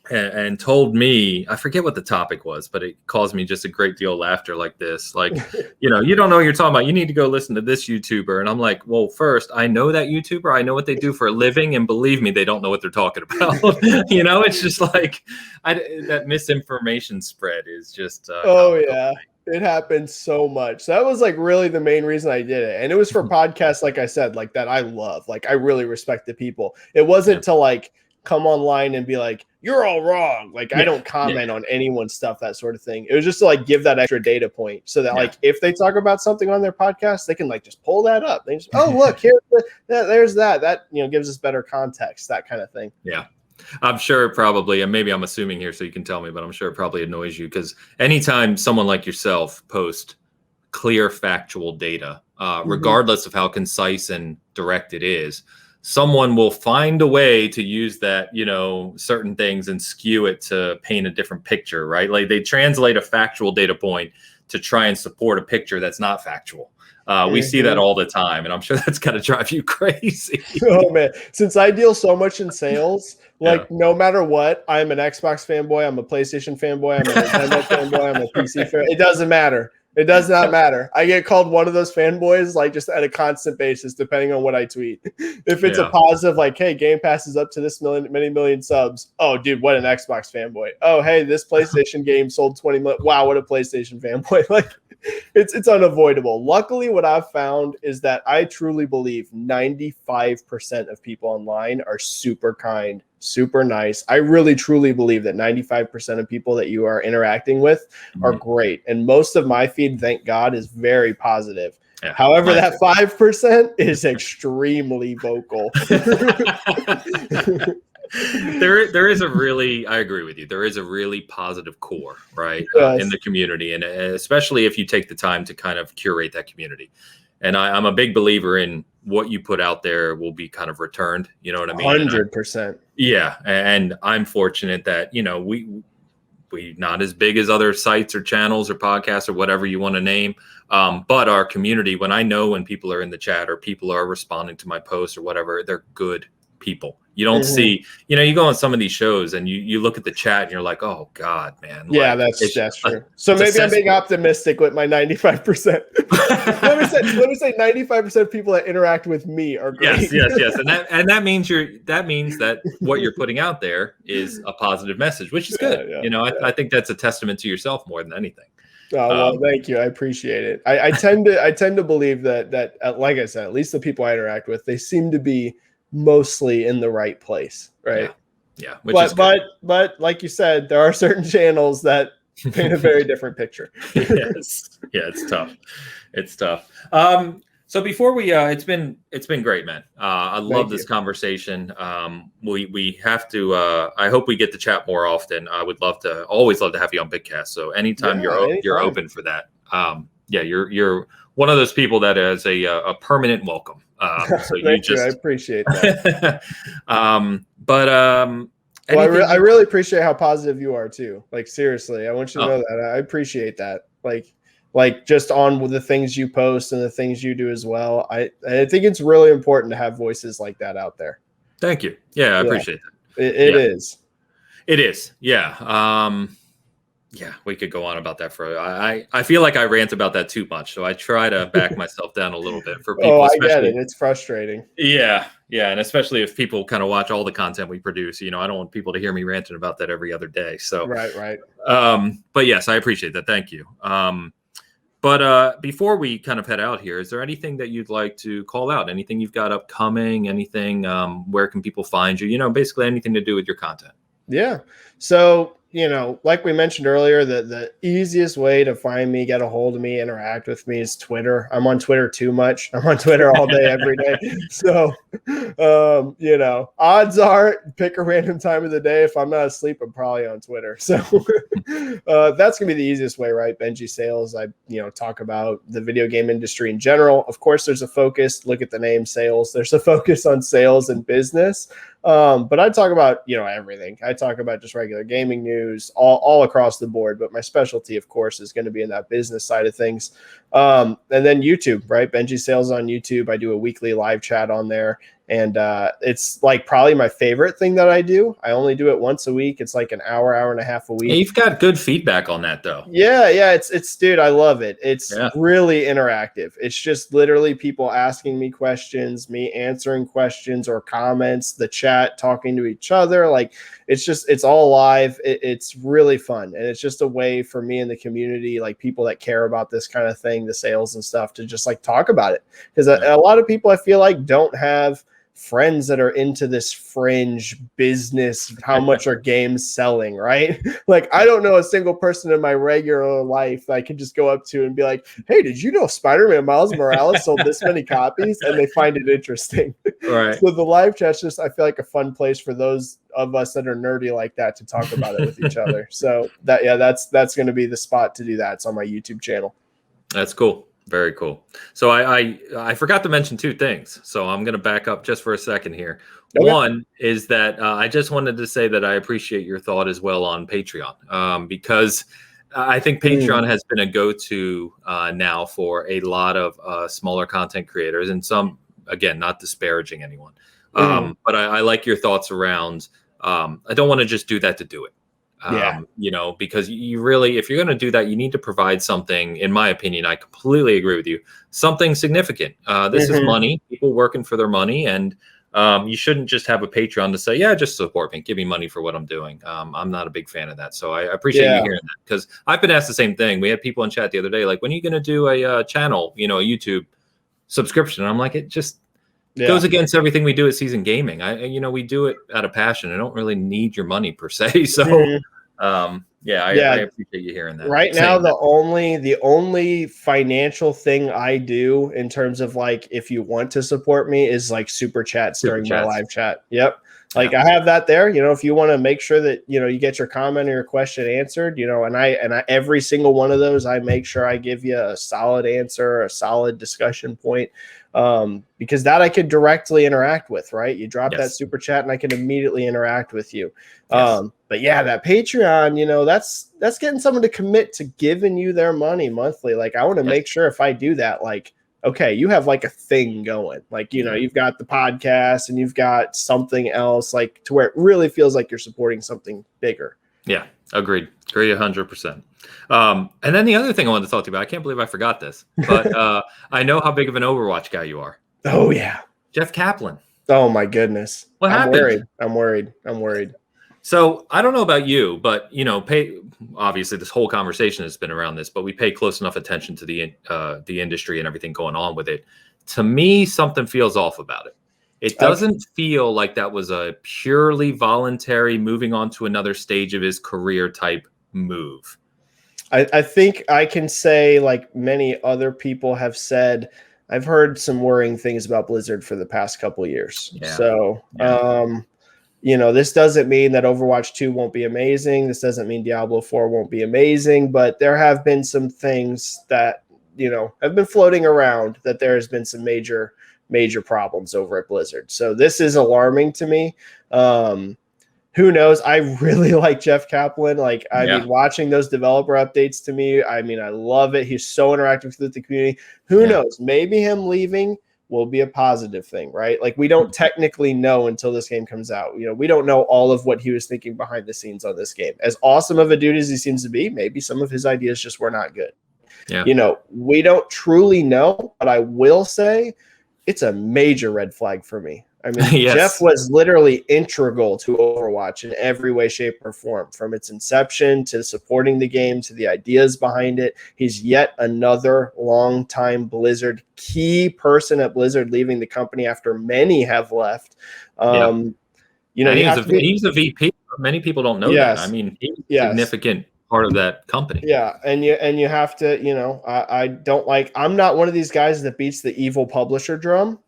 and told me, I forget what the topic was, but it caused me just a great deal of laughter like this. Like, you know, you don't know what you're talking about. You need to go listen to this YouTuber. And I'm like, well, first, I know that YouTuber. I know what they do for a living. And believe me, they don't know what they're talking about. You know, it's just like that misinformation spread is just. It happens so much. So that was like really the main reason I did it. And it was for podcasts, like I said, like that I love. Like I really respect the people. It wasn't to like come online and be like, you're all wrong. Like I don't comment on anyone's stuff, that sort of thing. It was just to like give that extra data point so that like if they talk about something on their podcast, they can like just pull that up. They just, oh, look, here, there's that. That, you know, gives us better context, that kind of thing. Yeah. I'm sure probably, and maybe I'm assuming here so you can tell me, but I'm sure it probably annoys you because anytime someone like yourself post clear factual data, regardless of how concise and direct it is, someone will find a way to use that, you know, certain things and skew it to paint a different picture, right? Like they translate a factual data point to try and support a picture that's not factual. We see that all the time, and I'm sure that's going to drive you crazy. Oh, man. Since I deal so much in sales, like no matter what, I'm an Xbox fanboy, I'm a PlayStation fanboy, I'm a Nintendo fanboy, I'm a PC fanboy. It doesn't matter. It does not matter. I get called one of those fanboys like just at a constant basis, depending on what I tweet. If it's a positive, like, hey, Game Pass is up to this many million subs. Oh, dude, what an Xbox fanboy. Oh, hey, this PlayStation game sold 20 million. Wow, what a PlayStation fanboy. Like, it's unavoidable. Luckily, what I've found is that I truly believe 95% of people online are super kind, super nice. I really truly believe that 95% of people that you are interacting with are great. And most of my feed, thank God, is very positive. Yeah, however, that 5% is extremely vocal. There is a really, I agree with you. There is a really positive core, right, in the community, and especially if you take the time to kind of curate that community. And I'm a big believer in what you put out there will be kind of returned. You know what I mean? 100%. Yeah, and I'm fortunate that, you know, we not as big as other sites or channels or podcasts or whatever you want to name, but our community. When I know when people are in the chat or people are responding to my posts or whatever, they're good people. You don't see, you know, you go on some of these shows and you look at the chat and you're like, oh God, man. Yeah, like, that's true. So maybe I'm being optimistic with my 95%. let me say 95% of people that interact with me are great. Yes. And that means that what you're putting out there is a positive message, which is good. You know, I think that's a testament to yourself more than anything. Oh, well, thank you. I appreciate it. I tend to believe that like I said, at least the people I interact with, they seem to be mostly in the right place, right? Yeah. But like you said, there are certain channels that paint a very different picture. Yes. Yeah, it's tough. So before we it's been great, man. I love this conversation. We have to I hope we get to chat more often. I would always love to have you on Bigcast. So anytime you're open for that. You're one of those people that is a permanent welcome. So Thank you. I appreciate that. I really appreciate how positive you are too. Like seriously, I want you to know that I appreciate that. Like just on with the things you post and the things you do as well. I think it's really important to have voices like that out there. Thank you. Yeah, I appreciate that. It is. It is. Yeah. Yeah, we could go on about that for. I feel like I rant about that too much, so I try to back myself down a little bit for people. I get it. It's frustrating. Yeah, and especially if people kind of watch all the content we produce. You know, I don't want people to hear me ranting about that every other day. So right. But yes, I appreciate that. Thank you. But before we kind of head out here, is there anything that you'd like to call out? Anything you've got upcoming? Anything? Where can people find you? Basically anything to do with your content. Yeah. So, like we mentioned earlier, the easiest way to find me, get a hold of me, interact with me is Twitter. I'm on Twitter too much. I'm on Twitter all day, every day. So, odds are pick a random time of the day. If I'm not asleep, I'm probably on Twitter. So that's going to be the easiest way, right? Benji Sales. I, talk about the video game industry in general. Of course, there's a focus. Look at the name sales. There's a focus on sales and business. But I talk about, everything. I talk about just regular gaming news all across the board. But my specialty, of course, is going to be in that business side of things. And then YouTube, right? Benji Sales on YouTube. I do a weekly live chat on there. And it's like probably my favorite thing that I do. I only do it once a week. It's like an hour and a half a week. Yeah, you've got good feedback on that, though. Yeah. It's dude, I love it. It's really interactive. It's just literally people asking me questions, me answering questions or comments, the chat talking to each other. Like it's all live. It's really fun. And it's just a way for me and the community, like people that care about this kind of thing, the sales and stuff, to just like talk about it. Because a lot of people I feel like don't have friends that are into this fringe business. How much are games selling, right? Like, I don't know a single person in my regular life that I can just go up to and be like, hey, did you know Spider-Man Miles Morales sold this many copies? And they find it interesting. Right. So the live chat's just, I feel like, a fun place for those of us that are nerdy like that to talk about it with each other. So that's going to be the spot to do that. It's on my YouTube channel. That's cool. Very cool. So I forgot to mention two things. So I'm going to back up just for a second here. Okay. One is that I just wanted to say that I appreciate your thought as well on Patreon, because I think Patreon has been a go-to now for a lot of smaller content creators, and some, again, not disparaging anyone. But I like your thoughts around, I don't want to just do that to do it. Because you really, if you're going to do that, you need to provide something, in my opinion, I completely agree with you, something significant. This is money, people working for their money. And you shouldn't just have a Patreon to say, yeah, just support me, give me money for what I'm doing. I'm not a big fan of that. So I appreciate you hearing that, because I've been asked the same thing. We had people in chat the other day, like, when are you going to do a channel, a YouTube subscription? And I'm like, it just goes against everything we do at Season Gaming. We do it out of passion. I don't really need your money per se. So I appreciate you hearing that. Right now, the only financial thing I do in terms of, like, if you want to support me, is like super chats during my live chat. Yep. Like, I have that there, if you want to make sure that, you get your comment or your question answered, and I every single one of those, I make sure I give you a solid answer, a solid discussion point. Because that I could directly interact with, right? You drop that super chat and I can immediately interact with you. But yeah, that Patreon, that's getting someone to commit to giving you their money monthly. Like, I want to make sure if I do that, like, okay, you have like a thing going, like, you've got the podcast and you've got something else, like, to where it really feels like you're supporting something bigger. Yeah, agreed. Agree 100%. And then the other thing I wanted to talk to you about, I can't believe I forgot this, but I know how big of an Overwatch guy you are. Oh yeah. Jeff Kaplan. Oh my goodness. What happened? I'm worried. So I don't know about you, but obviously this whole conversation has been around this, but we pay close enough attention to the industry and everything going on with it. To me, something feels off about it. It doesn't feel like that was a purely voluntary moving on to another stage of his career type move. I think I can say, like many other people have said, I've heard some worrying things about Blizzard for the past couple of years. Yeah. So, this doesn't mean that Overwatch 2 won't be amazing. This doesn't mean Diablo 4 won't be amazing, but there have been some things that, have been floating around, that there has been some major problems over at Blizzard. So this is alarming to me. Who knows? I really like Jeff Kaplan. Like, I mean, watching those developer updates, to me, I mean, I love it. He's so interactive with the community. Who knows? Maybe him leaving will be a positive thing, right? Like, we don't technically know until this game comes out. We don't know all of what he was thinking behind the scenes on this game. As awesome of a dude as he seems to be, maybe some of his ideas just were not good. Yeah. We don't truly know, but I will say it's a major red flag for me. I mean, Yes. Jeff was literally integral to Overwatch in every way, shape, or form, from its inception to supporting the game to the ideas behind it. He's yet another longtime Blizzard key person at Blizzard, leaving the company after many have left. You know, he's a VP. Many people don't know that. I mean, he's a significant part of that company. Yeah, and you have to, you know, I'm not one of these guys that beats the evil publisher drum,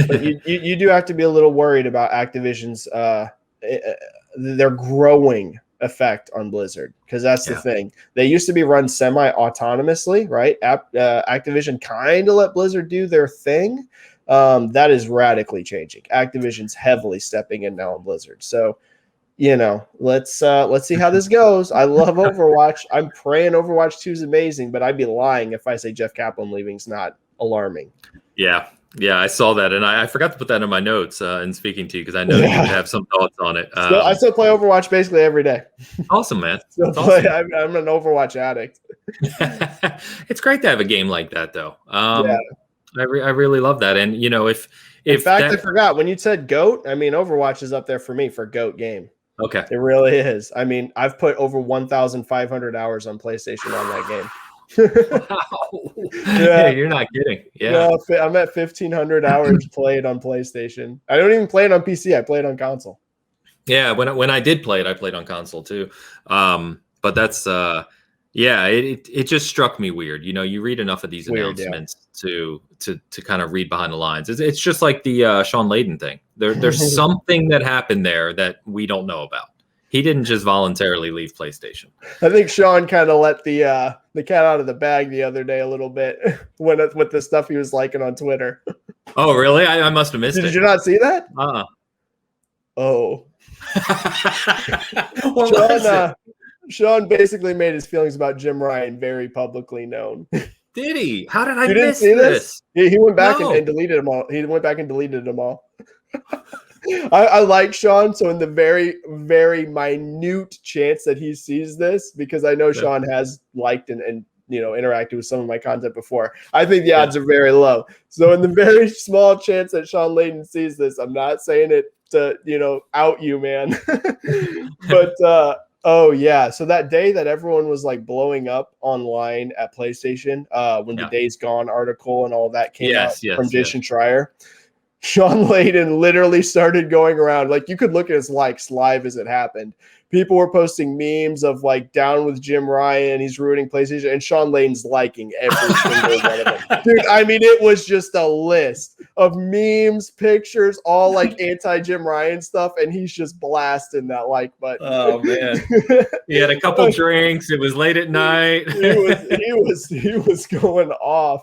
but you do have to be a little worried about Activision's their growing effect on Blizzard, because that's the thing. They used to be run semi-autonomously, right? Activision kind of let Blizzard do their thing. That is radically changing. Activision's heavily stepping in now on Blizzard. So, you know, let's see how this goes. I love Overwatch. I'm praying Overwatch 2 is amazing, but I'd be lying if I say Jeff Kaplan leaving is not alarming. Yeah, I saw that, and I forgot to put that in my notes in speaking to you, because I know that you have some thoughts on it. I still play Overwatch basically every day. Awesome, man. Awesome. I'm an Overwatch addict. It's great to have a game like that, though. I really love that, and you know, in fact, I forgot when you said GOAT. I mean, Overwatch is up there for me for GOAT game. Okay, it really is. I mean, I've put over 1,500 hours on PlayStation on that game. Wow. Yeah, you're not kidding. Yeah, no, I'm at 1,500 hours played on PlayStation. I don't even play it on PC. I play it on console. Yeah, when I did play it, I played on console too. But that's it just struck me weird. You know, you read enough of these announcements to kind of read behind the lines. It's just like the Sean Layden thing. There's something that happened there that we don't know about. He didn't just voluntarily leave PlayStation. I think Sean kind of let the cat out of the bag the other day a little bit with the stuff he was liking on Twitter. Oh, really? I must have missed it. Did you not see that? Oh. Sean basically made his feelings about Jim Ryan very publicly known. Did he? How did I miss this? He went back and deleted them all. He went back and deleted them all. I like Sean, so in the very, very minute chance that he sees this, because I know Sean has liked and you know, interacted with some of my content before, I think the odds are very low. So in the very small chance that Sean Layden sees this, I'm not saying it to, you know, out you, man. But oh yeah, so that day that everyone was like blowing up online at PlayStation, when the Days Gone article and all that came out from Jason Schreier, Sean Layden literally started going around. Like, you could look at his likes live as it happened. People were posting memes of like, down with Jim Ryan, he's ruining PlayStation, and Sean Layden's liking every single one of them. Dude, I mean, it was just a list of memes, pictures, all like anti-Jim Ryan stuff, and he's just blasting that like button. Oh man. He had a couple drinks, it was late at night. he was going off.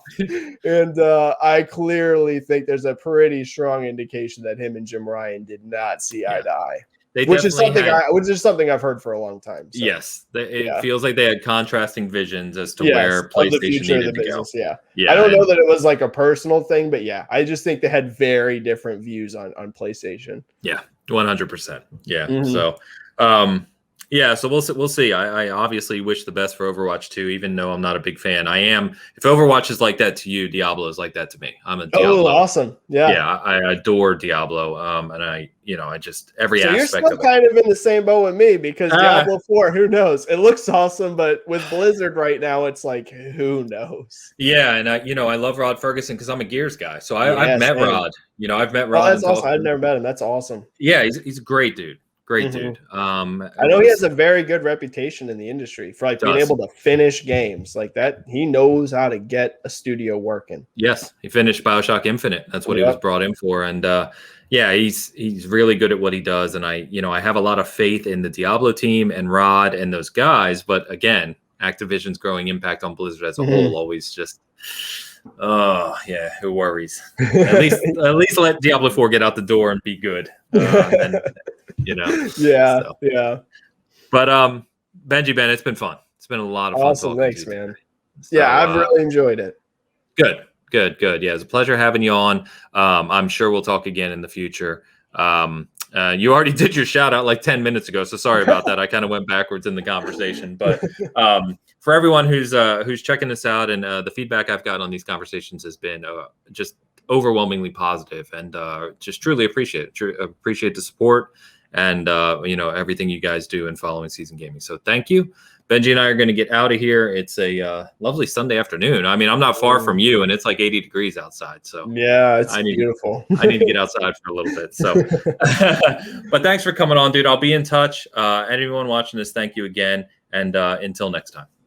And I clearly think there's a pretty strong indication that him and Jim Ryan did not see eye to eye. Which is something I've heard for a long time. So. Yes, it feels like they had contrasting visions as to where PlayStation needed to go. Yeah, I don't know that it was like a personal thing, but yeah, I just think they had very different views on PlayStation. Yeah, 100%. Yeah, so so we'll see. I obviously wish the best for Overwatch 2, even though I'm not a big fan. I am. If Overwatch is like that to you, Diablo is like that to me. I'm a Diablo. Oh, awesome! Yeah, I adore Diablo. And I just every aspect. You're still of it. kind of in the same boat with me, because Diablo 4, who knows? It looks awesome, but with Blizzard right now, it's like, who knows? Yeah, and I love Rod Ferguson because I'm a Gears guy. So I've met Rod. I've met Rod. Oh, that's awesome. I've never met him. That's awesome. Yeah, he's a great dude. Great dude. I know he has a very good reputation in the industry for like being able to finish games like that. He knows how to get a studio working. Yes, he finished BioShock Infinite. That's what he was brought in for, and he's really good at what he does. And I have a lot of faith in the Diablo team and Rod and those guys. But again, Activision's growing impact on Blizzard as a whole always just. Oh yeah, who worries? At least let Diablo 4 get out the door and be good. Yeah. But Benji, Ben, it's been fun. It's been a lot of fun. Awesome, thanks, man. So, I've really enjoyed it. Good. Yeah, it's a pleasure having you on. I'm sure we'll talk again in the future. You already did your shout out like 10 minutes ago, so sorry about that. I kind of went backwards in the conversation, but for everyone who's checking this out, and the feedback I've gotten on these conversations has been just overwhelmingly positive, and just truly appreciate it. Appreciate the support and everything you guys do in following Season Gaming. So thank you. Benji and I are going to get out of here. It's a lovely Sunday afternoon. I mean, I'm not far from you, and it's like 80 degrees outside. So yeah, it's beautiful. I need to get outside for a little bit. So, but thanks for coming on, dude. I'll be in touch. Anyone watching this, thank you again. And until next time.